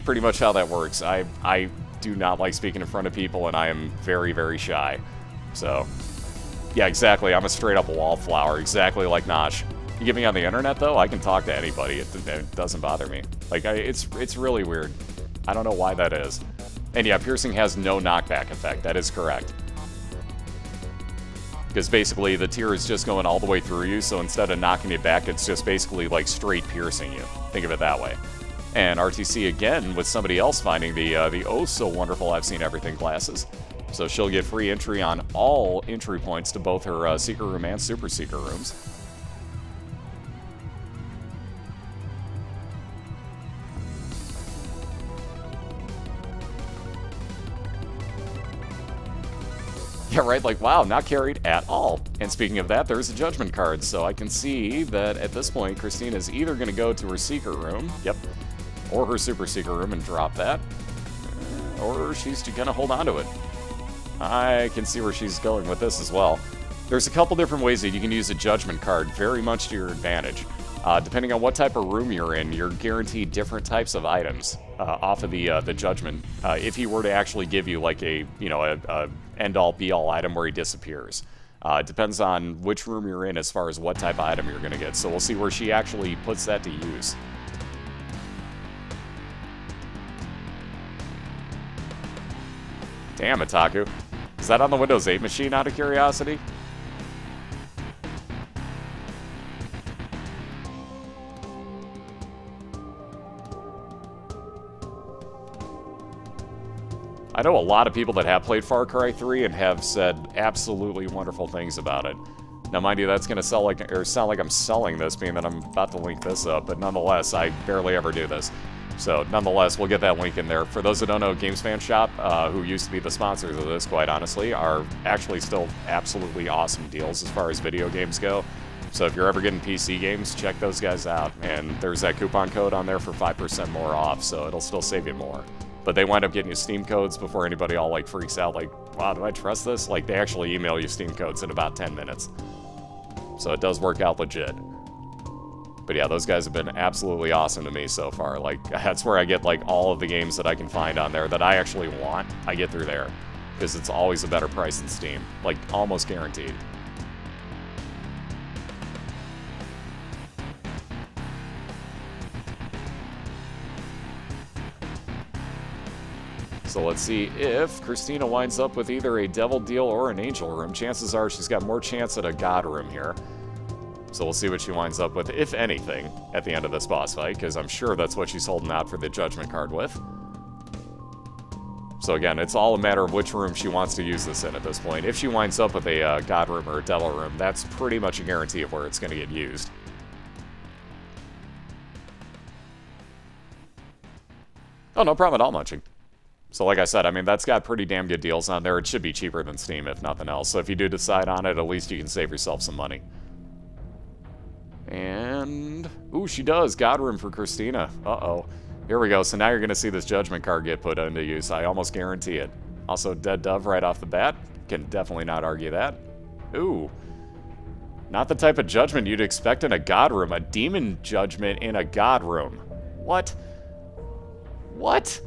Pretty much how that works. I do not like speaking in front of people, and I am very, very shy. So, yeah, exactly. I'm a straight-up wallflower, exactly like Nosh. You get me on the internet, though, I can talk to anybody. It doesn't bother me. Like, it's really weird. I don't know why that is. And yeah, piercing has no knockback effect. That is correct. Because basically the tear is just going all the way through you, so instead of knocking it back, it's just basically like straight piercing you. Think of it that way. And ArrTeaSea again with somebody else finding the oh so wonderful I've Seen Everything classes. So she'll get free entry on all entry points to both her secret room and super secret rooms. Yeah, right, like, wow, not carried at all. And speaking of that, there's a judgment card, so I can see that at this point, Christina's either going to go to her secret room, yep, or her super secret room and drop that, or she's going to hold on to it. I can see where she's going with this as well. There's a couple different ways that you can use a judgment card very much to your advantage. Depending on what type of room you're in, you're guaranteed different types of items off of the judgment. If he were to actually give you like a end-all be-all item where he disappears. Depends on which room you're in as far as what type of item you're going to get. So we'll see where she actually puts that to use. Damn, Otaku. Is that on the Windows 8 machine, out of curiosity? I know a lot of people that have played Far Cry 3 and have said absolutely wonderful things about it. Now, mind you, that's going to sound like I'm selling this, being that I'm about to link this up, but nonetheless, I barely ever do this. So, nonetheless, we'll get that link in there. For those that don't know, Games Fan Shop, who used to be the sponsors of this, quite honestly, are actually still absolutely awesome deals as far as video games go. So if you're ever getting PC games, check those guys out. And there's that coupon code on there for 5% more off, so it'll still save you more. But they wind up getting you Steam codes before anybody all like freaks out, like, wow, do I trust this? Like, they actually email you Steam codes in about 10 minutes. So it does work out legit. But yeah, those guys have been absolutely awesome to me so far. Like, that's where I get like all of the games that I can find on there that I actually want. I get through there. Because it's always a better price than Steam. Like, almost guaranteed. So So let's see if Christina winds up with either a devil deal or an angel room. Chances are she's got more chance at a god room here. So we'll see what she winds up with, if anything, at the end of this boss fight, because I'm sure that's what she's holding out for the judgment card with. So again, it's all a matter of which room she wants to use this in at this point. If she winds up with a god room or a devil room, that's pretty much a guarantee of where it's going to get used. Oh, no problem at all, Munching. So like I said, I mean, that's got pretty damn good deals on there. It should be cheaper than Steam, if nothing else. So if you do decide on it, at least you can save yourself some money. And... ooh, she does. God room for Christina. Uh-oh. Here we go. So now you're going to see this judgment card get put into use. I almost guarantee it. Also, Dead Dove right off the bat. Can definitely not argue that. Ooh. Not the type of judgment you'd expect in a god room. A demon judgment in a god room. What? What?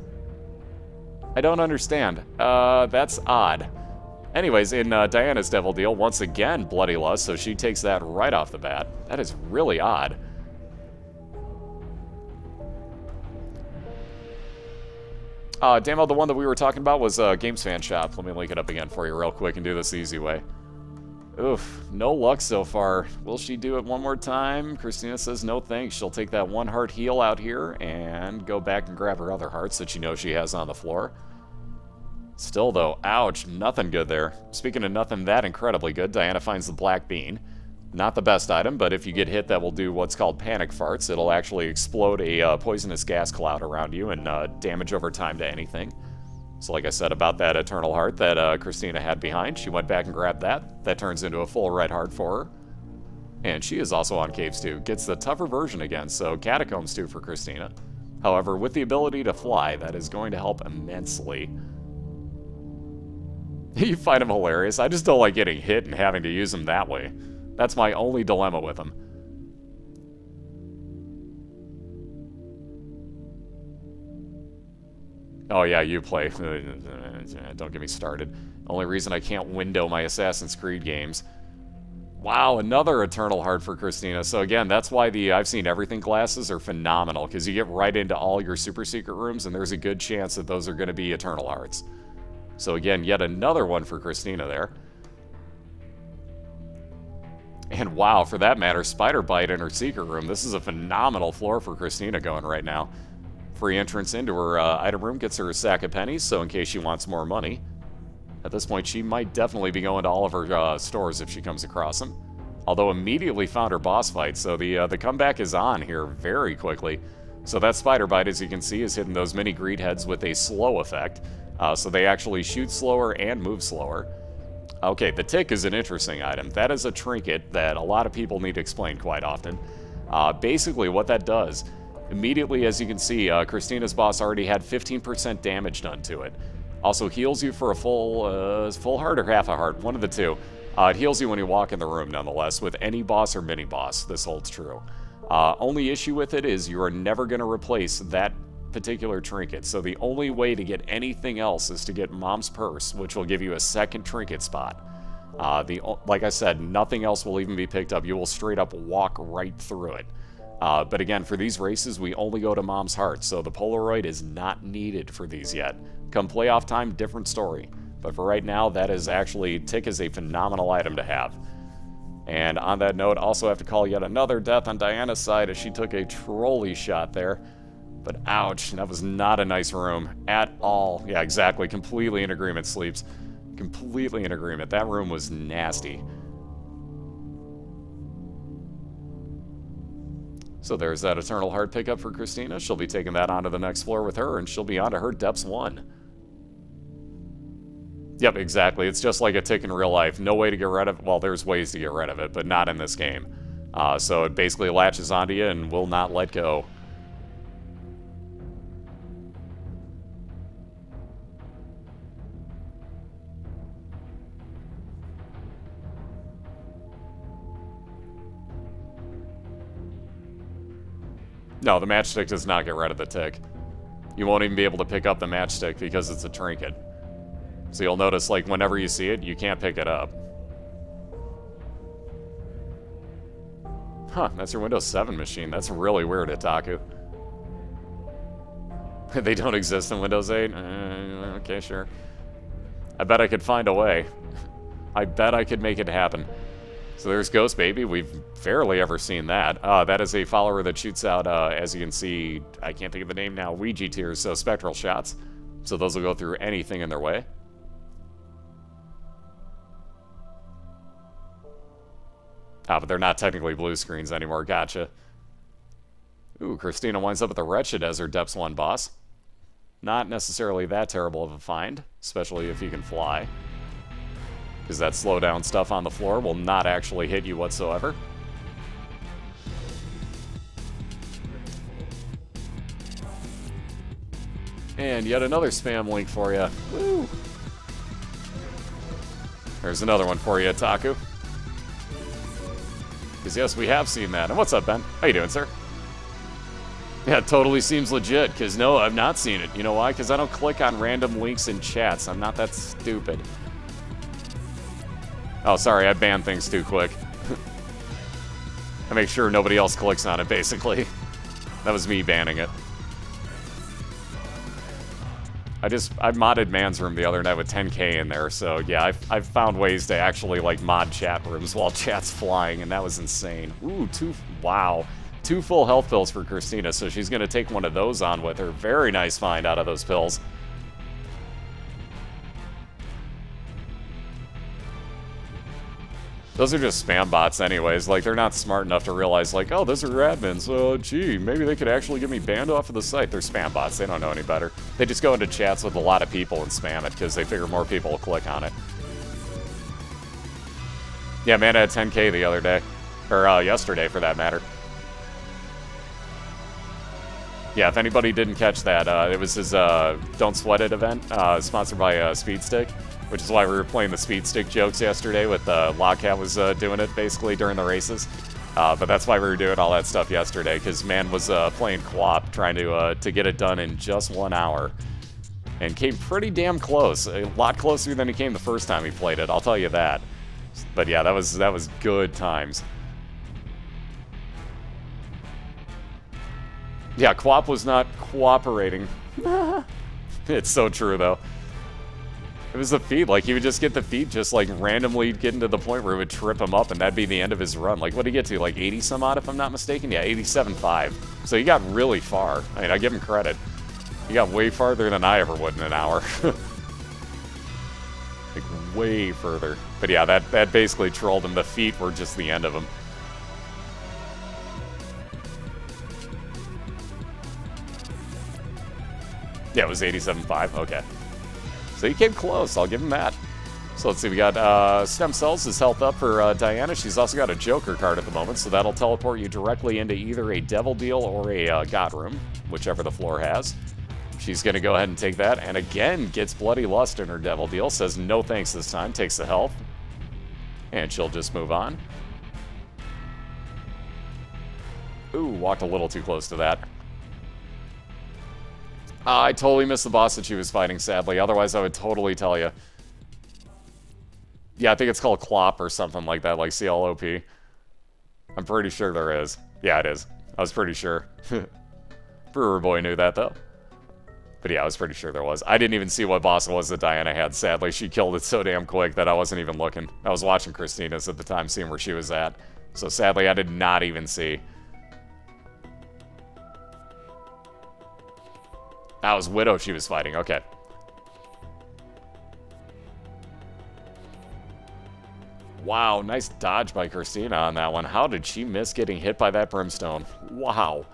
I don't understand. That's odd. Anyways, in Diana's Devil Deal, once again, Bloody Lust, so she takes that right off the bat. That is really odd. Damo, the one that we were talking about was Games Fan Shop. Let me link it up again for you real quick and do this the easy way. Oof, no luck so far. Will she do it one more time? Christina says no thanks. She'll take that one heart heal out here and go back and grab her other hearts that she knows she has on the floor. Still, though, ouch, nothing good there. Speaking of nothing that incredibly good, Diana finds the black bean. Not the best item, but if you get hit, that will do what's called panic farts. It'll actually explode a poisonous gas cloud around you and damage over time to anything. So like I said about that Eternal Heart that Christina had behind, she went back and grabbed that. That turns into a full red heart for her. And she is also on Caves 2. Gets the tougher version again, so Catacombs 2 for Christina. However, with the ability to fly, that is going to help immensely. You find him hilarious. I just don't like getting hit and having to use him that way. That's my only dilemma with him. Oh yeah, you play. Don't get me started. Only reason I can't window my Assassin's Creed games. Wow, another Eternal Heart for Christina. So again, that's why the I've Seen Everything glasses are phenomenal, because you get right into all your super secret rooms, and there's a good chance that those are going to be Eternal Hearts. So again, yet another one for Christina there. And wow, for that matter, Spider Bite in her secret room. This is a phenomenal floor for Christina going right now. Free entrance into her item room gets her a sack of pennies, so in case she wants more money. At this point, she might definitely be going to all of her stores if she comes across them. Although immediately found her boss fight, so the comeback is on here very quickly. So that Spider Bite, as you can see, is hitting those mini greed heads with a slow effect. So they actually shoot slower and move slower. Okay, the tick is an interesting item. That is a trinket that a lot of people need explained quite often. Basically, what that does, immediately, as you can see, Christina's boss already had 15% damage done to it. Also heals you for a full heart or half a heart, one of the two. It heals you when you walk in the room, nonetheless, with any boss or mini-boss. This holds true. Only issue with it is you are never going to replace that particular trinket, so the only way to get anything else is to get Mom's Purse, which will give you a second trinket spot. Like I said, nothing else will even be picked up. You will straight up walk right through it. But again, for these races, we only go to Mom's Heart, so the Polaroid is not needed for these yet. Come playoff time, different story. But for right now, that is actually, Tick is a phenomenal item to have. And on that note, also have to call yet another death on Diana's side as she took a trolley shot there. But ouch, that was not a nice room at all. Yeah, exactly. Completely in agreement, Sleeps. Completely in agreement. That room was nasty. So there's that Eternal Heart pickup for Christina. She'll be taking that onto the next floor with her, and she'll be onto her Depths 1. Yep, exactly. It's just like a tick in real life. No way to get rid of it. Well, there's ways to get rid of it, but not in this game. So it basically latches onto you and will not let go. No, the matchstick does not get rid of the tick. You won't even be able to pick up the matchstick because it's a trinket. So you'll notice, like, whenever you see it, you can't pick it up. Huh, that's your Windows 7 machine. That's really weird, Itaku. They don't exist in Windows 8? Okay, sure. I bet I could find a way. I bet I could make it happen. So there's Ghost Baby. We've barely ever seen that. That is a follower that shoots out, as you can see, I can't think of the name now, Ouija tears, so spectral shots. So those will go through anything in their way. But they're not technically blue screens anymore. Gotcha. Ooh, Christina winds up with the Wretched as her Depths 1 boss. Not necessarily that terrible of a find, especially if you can fly. Because that slowdown stuff on the floor will not actually hit you whatsoever. And yet another spam link for you. Woo! There's another one for you, Taku. Because yes, we have seen that. And what's up, Ben? How you doing, sir? Yeah, it totally seems legit, because no, I've not seen it. You know why? Because I don't click on random links in chats. I'm not that stupid. Oh, sorry, I ban things too quick. I make sure nobody else clicks on it, basically. That was me banning it. I modded Man's Room the other night with 10k in there, so yeah, I've found ways to actually, like, mod chat rooms while chat's flying, and that was insane. Ooh, wow. 2 full health pills for Christina, so she's going to take one of those on with her. Very nice find out of those pills. Those are just spam bots anyways. Like, they're not smart enough to realize, like, oh, those are admins. Gee, maybe they could actually get me banned off of the site. They're spam bots. They don't know any better. They just go into chats with a lot of people and spam it because they figure more people will click on it. Yeah, man, I had 10k the other day. Or, yesterday, for that matter. Yeah, if anybody didn't catch that, it was his Don't Sweat It event, sponsored by Speed Stick, which is why we were playing the Speed Stick jokes yesterday with Lockhat was doing it, basically, during the races. But that's why we were doing all that stuff yesterday, because man was playing co-op, trying to get it done in just 1 hour. And came pretty damn close. A lot closer than he came the first time he played it, I'll tell you that. But yeah, that was good times. Yeah, co-op was not cooperating. It's so true, though. It was the feed. Like, he would just get the feed, just, like, randomly getting to the point where it would trip him up, and that'd be the end of his run. Like, what did he get to? Like, 80-some-odd, if I'm not mistaken? Yeah, 87.5. So he got really far. I mean, I give him credit. He got way farther than I ever would in an hour. Like, way further. But yeah, that basically trolled him. The feet were just the end of him. Yeah, it was 87.5. Okay. So he came close. I'll give him that. So let's see. We got Stem Cells is health up for Diana. She's also got a Joker card at the moment, so that'll teleport you directly into either a Devil Deal or a God Room, whichever the floor has. She's going to go ahead and take that, and again gets Bloody Lust in her Devil Deal. Says no thanks this time. Takes the health. And she'll just move on. Ooh, walked a little too close to that. I totally missed the boss that she was fighting, sadly. Otherwise, I would totally tell you. Yeah, I think it's called Clop or something like that, like C-L-O-P. I'm pretty sure there is. Yeah, it is. I was pretty sure. Brewer Boy knew that, though. But yeah, I was pretty sure there was. I didn't even see what boss it was that Diana had, sadly. She killed it so damn quick that I wasn't even looking. I was watching Christina's at the time, seeing where she was at. So sadly, I did not even see. That was Widow she was fighting. Okay. Wow, nice dodge by Christina on that one. How did she miss getting hit by that brimstone? Wow.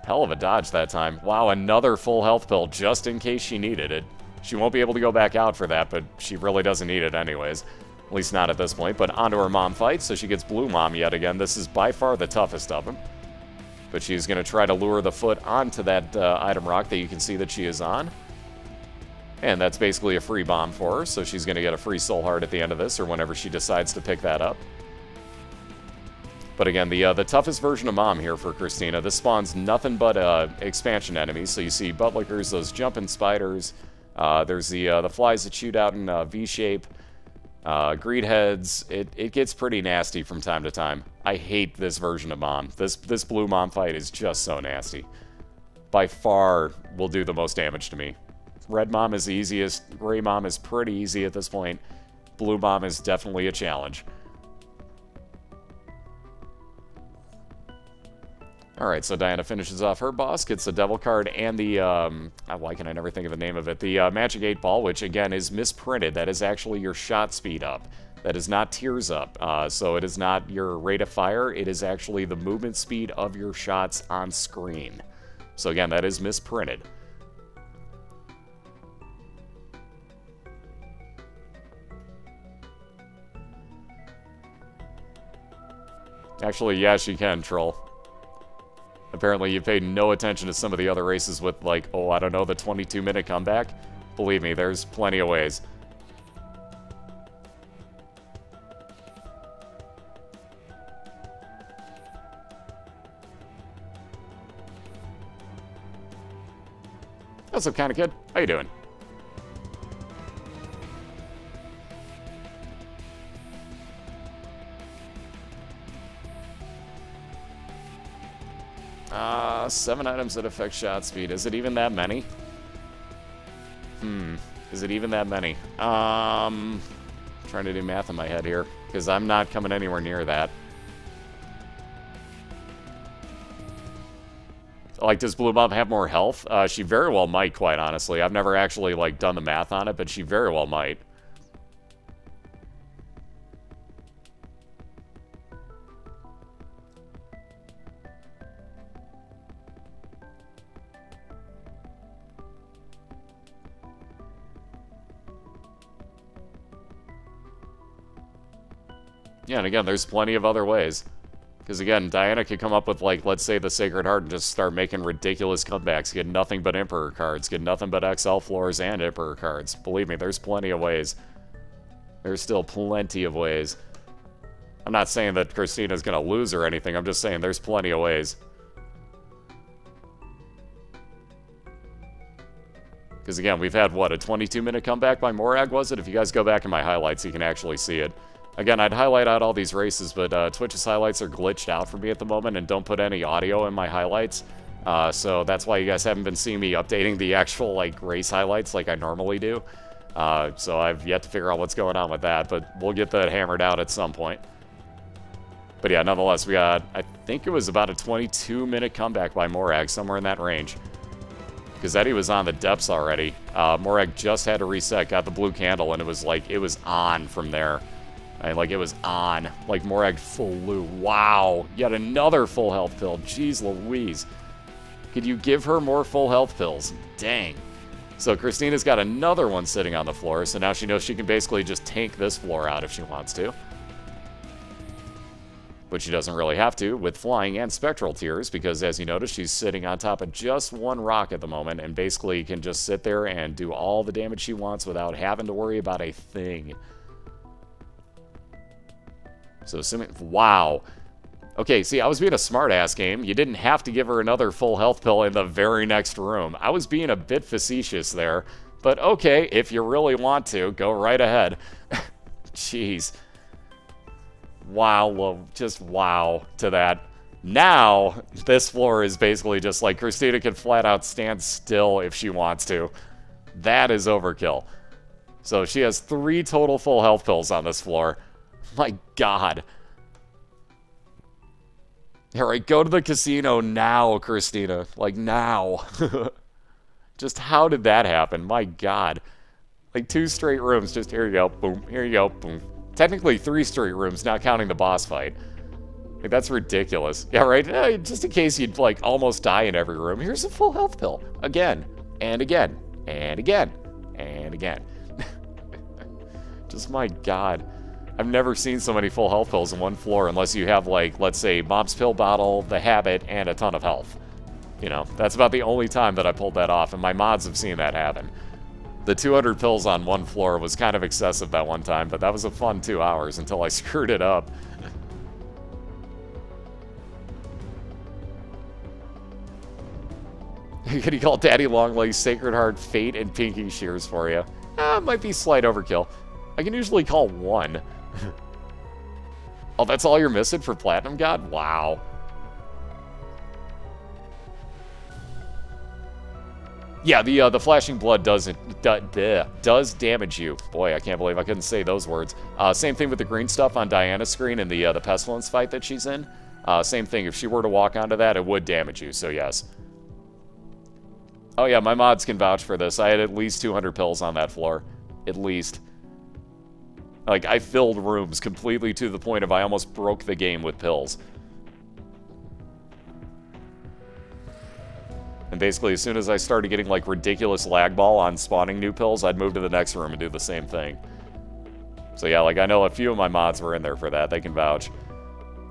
Hell of a dodge that time. Wow, another full health pill just in case she needed it. She won't be able to go back out for that, but she really doesn't need it anyways. At least not at this point. But onto her mom fight, so she gets Blue Mom yet again. This is by far the toughest of them. But she's going to try to lure the foot onto that item rock that you can see that she is on. And that's basically a free bomb for her, so she's going to get a free soul heart at the end of this, or whenever she decides to pick that up. But again, the toughest version of Mom here for Christina. This spawns nothing but expansion enemies, so you see buttlickers, those jumping spiders. There's the flies that shoot out in V-shape. Greed heads. It gets pretty nasty from time to time. I hate this version of Mom. This Blue Mom fight is just so nasty. By far will do the most damage to me. Red Mom is the easiest. Gray Mom is pretty easy at this point. Blue Mom is definitely a challenge. Alright, so Diana finishes off her boss, gets the Devil card and the, why can I never think of the name of it? The Magic 8 Ball, which again is misprinted. That is actually your shot speed up. That is not tears up. So it is not your rate of fire. It is actually the movement speed of your shots on screen. So again, that is misprinted. Actually, yes, you can, Troll. Apparently, you paid no attention to some of the other races with, like, oh, I don't know, the 22-minute comeback. Believe me, there's plenty of ways. What's up, kind of kid? How you doing? Seven items that affect shot speed. Is it even that many? Is it even that many? Trying to do math in my head here, because I'm not coming anywhere near that. Like, does Blue Mom have more health? She very well might, quite honestly. I've never actually, like, done the math on it, but she very well might. Yeah, and again, there's plenty of other ways. Because again, Diana could come up with, like, let's say the Sacred Heart and just start making ridiculous comebacks. Get nothing but Emperor cards. Get nothing but XL floors and Emperor cards. Believe me, there's plenty of ways. There's still plenty of ways. I'm not saying that Christina's going to lose or anything. I'm just saying there's plenty of ways. Because again, we've had, what, a 22-minute comeback by Morag, was it? If you guys go back in my highlights, you can actually see it. Again, I'd highlight out all these races, but Twitch's highlights are glitched out for me at the moment and don't put any audio in my highlights. So that's why you guys haven't been seeing me updating the actual, like, race highlights like I normally do. So I've yet to figure out what's going on with that, but we'll get that hammered out at some point. But yeah, nonetheless, we got, I think it was about a 22-minute comeback by Morag, somewhere in that range. Because Eddie was on the depths already. Morag just had to reset, got the blue candle, and it was like, it was on from there. Like, it was on. Like, Morag flew. Wow. Yet another full health pill. Jeez Louise. Could you give her more full health pills? Dang. So Christina's got another one sitting on the floor, so now she knows she can basically just tank this floor out if she wants to. But she doesn't really have to with flying and spectral tears, because as you notice, she's sitting on top of just one rock at the moment and basically can just sit there and do all the damage she wants without having to worry about a thing. So assuming, wow. Okay, see, I was being a smart-ass game. You didn't have to give her another full health pill in the very next room. I was being a bit facetious there. But okay, if you really want to, go right ahead. Jeez. Wow, just wow to that. Now, this floor is basically just like Christina can flat out stand still if she wants to. That is overkill. So she has 3 total full health pills on this floor. My God. Alright, go to the casino now, Christina. Like, now. Just how did that happen? My God. Like, 2 straight rooms. Just, here you go. Boom. Here you go. Boom. Technically 3 straight rooms, not counting the boss fight. Like, that's ridiculous. Yeah, right? Just in case you'd, like, almost die in every room, here's a full health pill. Again. And again. And again. And again. Just, my God. I've never seen so many full health pills in one floor unless you have, like, let's say, Mom's Pill Bottle, the Habit, and a ton of health. You know, that's about the only time that I pulled that off, and my mods have seen that happen. The 200 pills on one floor was kind of excessive that one time, but that was a fun 2 hours until I screwed it up. Could you call Daddy Longlegs, Sacred Heart, Fate, and Pinky Shears for you? Might be slight overkill. I can usually call 1. Oh, that's all you're missing for Platinum God? Wow. Yeah, the flashing blood does damage you. Boy, I can't believe I couldn't say those words. Same thing with the green stuff on Diana's screen in the pestilence fight that she's in. Same thing, if she were to walk onto that, it would damage you, so yes. Oh yeah, my mods can vouch for this. I had at least 200 pills on that floor. At least. Like, I filled rooms completely to the point of I almost broke the game with pills. And basically, as soon as I started getting, like, ridiculous lag ball on spawning new pills, I'd move to the next room and do the same thing. So yeah, like, I know a few of my mods were in there for that. They can vouch.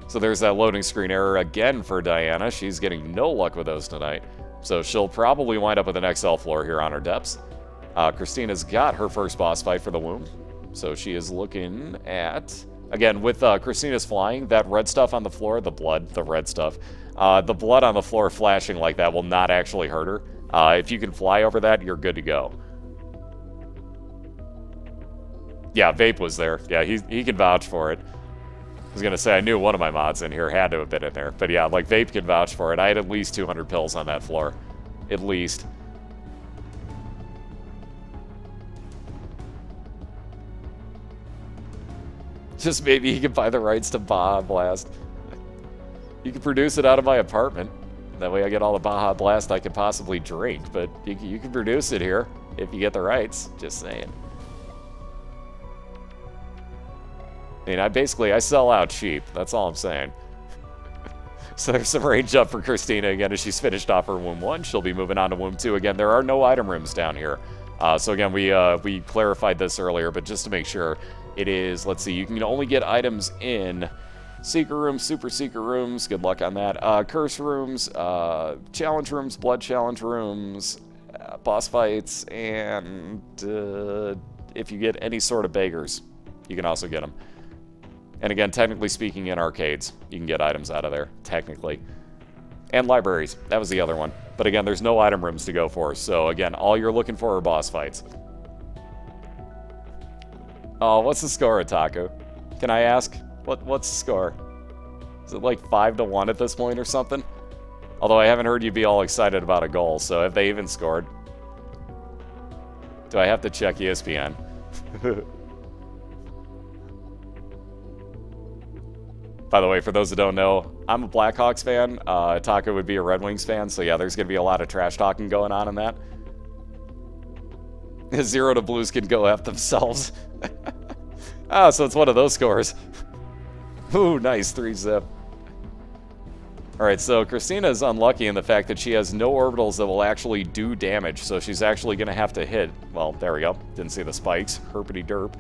So there's that loading screen error again for Diana. She's getting no luck with those tonight. So she'll probably wind up with an XL floor here on her depths. Christina's got her first boss fight for the womb. So she is looking at... Again, with Christina's flying, that red stuff on the floor, the red stuff, the blood on the floor flashing like that will not actually hurt her. If you can fly over that, you're good to go. Yeah, Vape was there. Yeah, he can vouch for it. I was going to say, I knew one of my mods in here had to have been in there. But yeah, like, Vape can vouch for it. I had at least 200 pills on that floor. At least. Just maybe he can buy the rights to Baja Blast. You can produce it out of my apartment. That way I get all the Baja Blast I could possibly drink. But you can produce it here if you get the rights. Just saying. I mean, I sell out cheap. That's all I'm saying. So there's some range up for Christina again as she's finished off her Womb 1. She'll be moving on to Womb 2. Again, there are no item rooms down here. So again, we clarified this earlier, but just to make sure, it is, let's see, you can only get items in Secret Rooms, Super Secret Rooms, good luck on that, Curse Rooms, Challenge Rooms, Blood Challenge Rooms, Boss Fights, and if you get any sort of beggars, you can also get them. And again, technically speaking, in arcades, you can get items out of there, technically. And libraries, that was the other one. But again, there's no item rooms to go for, so again, all you're looking for are boss fights. Oh, what's the score, Otaku? Can I ask? What's the score? Is it like 5-1 at this point or something? Although I haven't heard you be all excited about a goal, so have they even scored? Do I have to check ESPN? By the way, for those that don't know, I'm a Blackhawks fan. Taka would be a Red Wings fan, so yeah, there's going to be a lot of trash talking going on in that. 0 to Blues can go F themselves. Ah, so it's one of those scores. Ooh, nice, 3-zip. Alright, so Christina is unlucky in the fact that she has no orbitals that will actually do damage, so she's actually going to have to hit... Well, there we go. Didn't see the spikes. Herpity derp.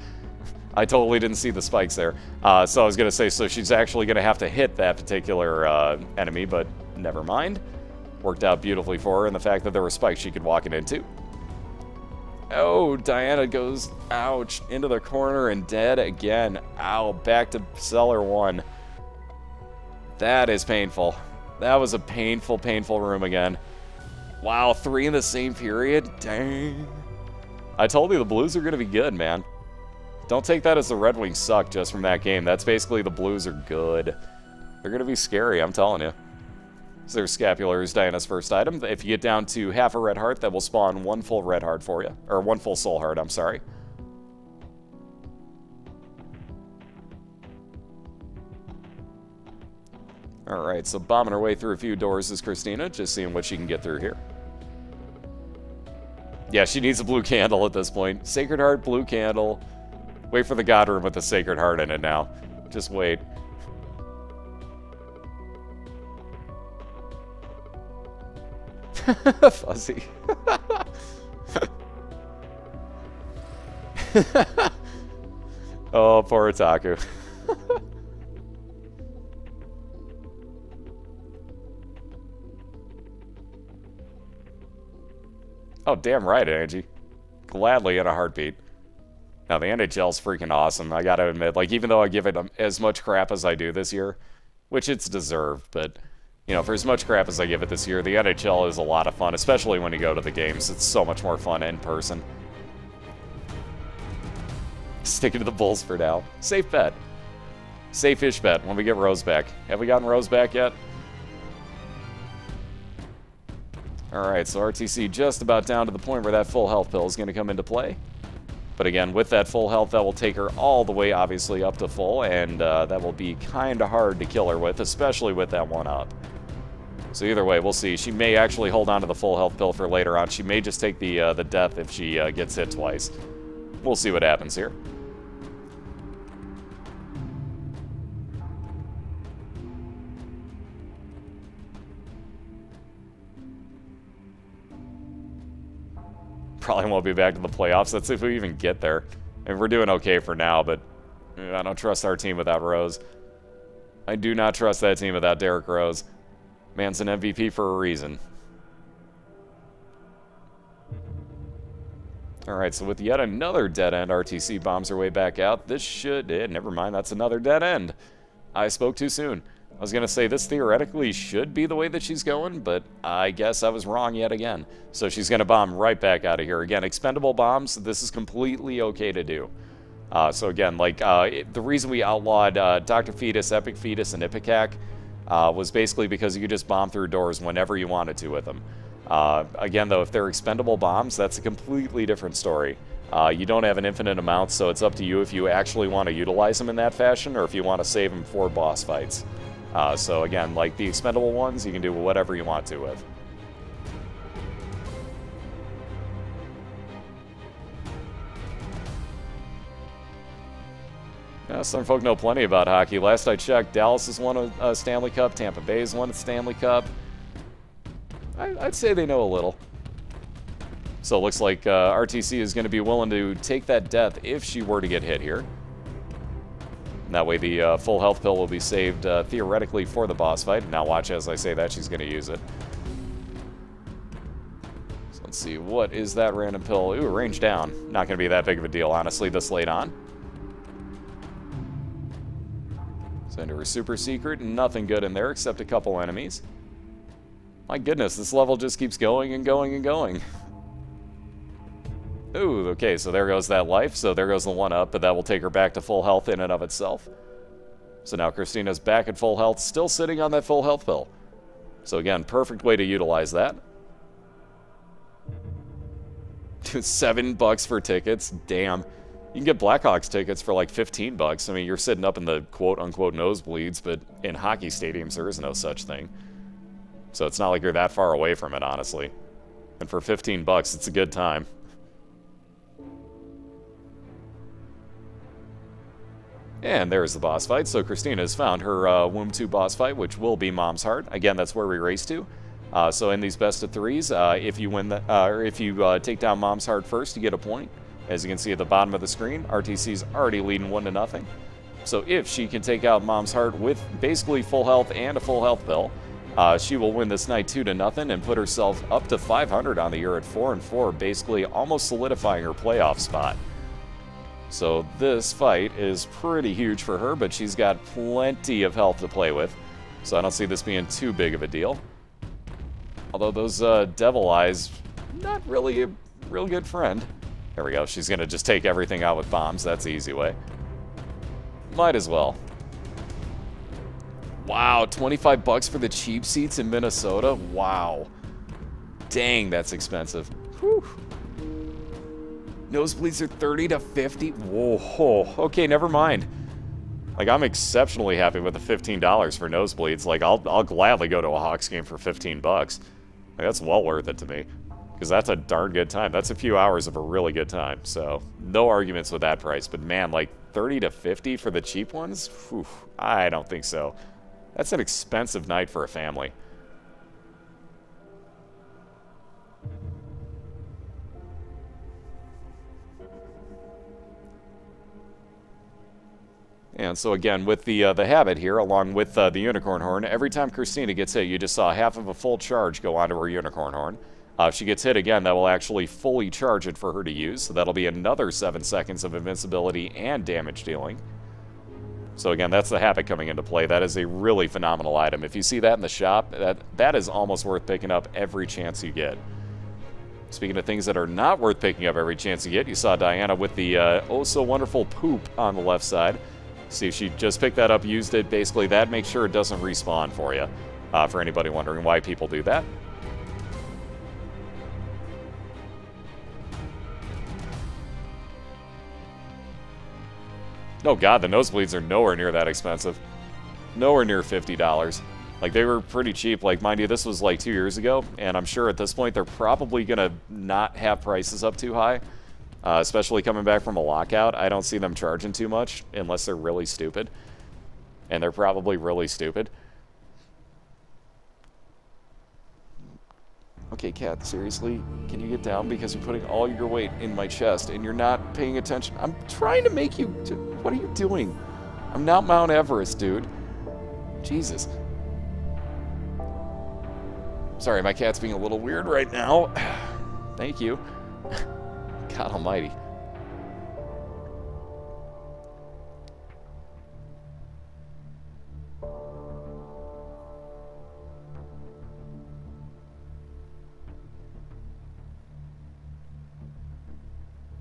I totally didn't see the spikes there. So I was going to say, so she's actually going to have to hit that particular enemy, but never mind. Worked out beautifully for her, and the fact that there were spikes she could walk it into. Oh, Diana goes, ouch, into the corner and dead again. Ow, back to cellar 1. That is painful. That was a painful, painful room again. Wow, 3 in the same period? Dang. I told you the Blues are going to be good, man. Don't take that as the Red Wings suck just from that game. That's basically the Blues are good. They're going to be scary, I'm telling you. So there's Scapular is Diana's first item. If you get down to half a red heart, that will spawn 1 full red heart for you. Or 1 full soul heart, I'm sorry. Alright, so bombing her way through a few doors is Christina, just seeing what she can get through here. Yeah, she needs a blue candle at this point. Sacred Heart, blue candle. Wait for the God Room with the Sacred Heart in it now. Just wait. Fuzzy. Oh, poor Otaku. Oh, damn right, Angie. Gladly in a heartbeat. Now, the NHL's freaking awesome, I gotta admit. Like, even though I give it as much crap as I do this year, which it's deserved, but, you know, for as much crap as I give it this year, the NHL is a lot of fun, especially when you go to the games. It's so much more fun in person. Sticking to the Bulls for now. Safe bet. Safe-ish bet when we get Rose back. Have we gotten Rose back yet? Alright, so ArrTeaSea just about down to the point where that full health pill is going to come into play. But again, with that full health, that will take her all the way, obviously, up to full, and that will be kind of hard to kill her with, especially with that 1-up. So either way, we'll see. She may actually hold on to the full health pill for later on. She may just take the death if she gets hit twice. We'll see what happens here. Probably won't be back to the playoffs. That's if we even get there. And we're doing okay for now, but I don't trust our team without Rose. I do not trust that team without Derrick Rose. Man's an MVP for a reason. Alright, so with yet another dead end, ArrTeaSea bombs her way back out. This should... never mind, that's another dead end. I spoke too soon. I was going to say this theoretically should be the way that she's going, but I guess I was wrong yet again. So she's going to bomb right back out of here. Again, expendable bombs, this is completely okay to do. So again, like, the reason we outlawed Dr. Fetus, Epic Fetus, and Ipecac was basically because you could just bomb through doors whenever you wanted to with them. Again, though, if they're expendable bombs, that's a completely different story. You don't have an infinite amount, so it's up to you if you actually want to utilize them in that fashion or if you want to save them for boss fights. So again, like the expendable ones, you can do whatever you want to with. Some folk know plenty about hockey. Last I checked, Dallas has won a Stanley Cup, Tampa Bay has won a Stanley Cup. I'd say they know a little. So it looks like ArrTeaSea is going to be willing to take that death if she were to get hit here. That way the full health pill will be saved theoretically for the boss fight. Now watch as I say that, she's going to use it. So let's see, what is that random pill? Ooh, range down. Not going to be that big of a deal, honestly, this late on. Send her a super secret, nothing good in there except a couple enemies. My goodness, this level just keeps going and going and going. Ooh, okay, so there goes that life, so there goes the 1-up, but that will take her back to full health in and of itself. So now Christina's back at full health, still sitting on that full health pill. So again, perfect way to utilize that. $7 for tickets, damn. You can get Blackhawks tickets for like $15. I mean, you're sitting up in the quote-unquote nosebleeds, but in hockey stadiums, there is no such thing. So it's not like you're that far away from it, honestly. And for $15, it's a good time. And there's the boss fight. So Christina has found her Womb 2 boss fight, which will be Mom's Heart. Again, that's where we race to. So in these best of threes, if you win or if you take down Mom's Heart first, you get a point. As you can see at the bottom of the screen, ArrTeaSea's already leading 1-0. So if she can take out Mom's Heart with basically full health and a full health pill, she will win this night 2-0 and put herself up to 500 on the year at 4-4, basically almost solidifying her playoff spot. So this fight is pretty huge for her, but she's got plenty of health to play with. So I don't see this being too big of a deal. Although those devil eyes, not really a real good friend. There we go. She's going to just take everything out with bombs. That's the easy way. Might as well. Wow, $25 for the cheap seats in Minnesota? Wow. Dang, that's expensive. Whew. Nosebleeds are 30 to 50. Whoa. Okay, never mind. Like, I'm exceptionally happy with the $15 for nosebleeds. Like, I'll gladly go to a Hawks game for $15. Like, that's well worth it to me. Because that's a darn good time. That's a few hours of a really good time. So, no arguments with that price. But man, like 30 to 50 for the cheap ones? Whew, I don't think so. That's an expensive night for a family. And so again, with the habit here, along with the unicorn horn, every time Christina gets hit, you just saw half of a full charge go onto her unicorn horn. If she gets hit again, that will actually fully charge it for her to use. So that'll be another 7 seconds of invincibility and damage dealing. So again, that's the habit coming into play. That is a really phenomenal item. If you see that in the shop, that is almost worth picking up every chance you get. Speaking of things that are not worth picking up every chance you get, you saw Diana with the oh-so-wonderful poop on the left side. See if she just picked that up, used it. Basically, that makes sure it doesn't respawn for you, for anybody wondering why people do that. Oh god, the nosebleeds are nowhere near that expensive. Nowhere near $50. Like, they were pretty cheap. Like, mind you, this was like 2 years ago, and I'm sure at this point they're probably gonna not have prices up too high. Especially coming back from a lockout. I don't see them charging too much unless they're really stupid. And they're probably really stupid. Okay, Cat, seriously? Can you get down? Because you're putting all your weight in my chest and you're not paying attention. I'm trying to make you... What are you doing? I'm not Mount Everest, dude. Jesus. Sorry, my cat's being a little weird right now. Thank you. God almighty.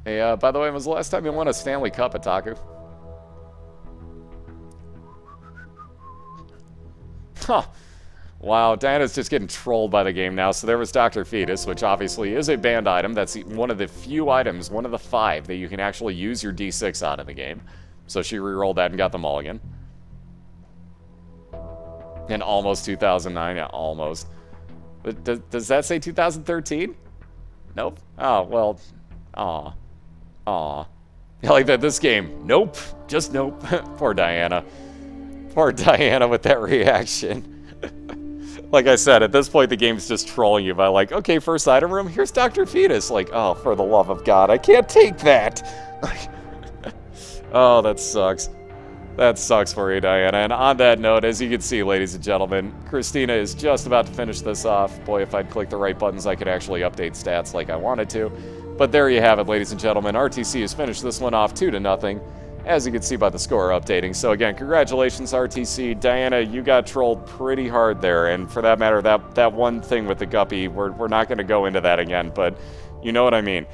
Hey, by the way, when was the last time you won a Stanley Cup, Otaku? Huh. Wow, Diana's just getting trolled by the game now. So there was Dr. Fetus, which obviously is a banned item. That's one of the few items, one of the 5, that you can actually use your D6 on in the game. So she re-rolled that and got them all again. And almost 2009, yeah, almost. Does that say 2013? Nope. Oh, well, aw. Aw. I like that this game. Nope. Just nope. Poor Diana. Poor Diana with that reaction. Like I said, at this point, the game's just trolling you by like, okay, first item room, here's Dr. Fetus. Like, oh, for the love of God, I can't take that. Oh, that sucks. That sucks for you, Diana. And on that note, as you can see, ladies and gentlemen, Christina is just about to finish this off. Boy, if I'd click the right buttons, I could actually update stats like I wanted to. But there you have it, ladies and gentlemen. ArrTeaSea has finished this one off 2-0. As you can see by the score updating. So again, congratulations, ArrTeaSea. Diana, you got trolled pretty hard there, and for that matter, that one thing with the guppy, we're not going to go into that again, but you know what I mean.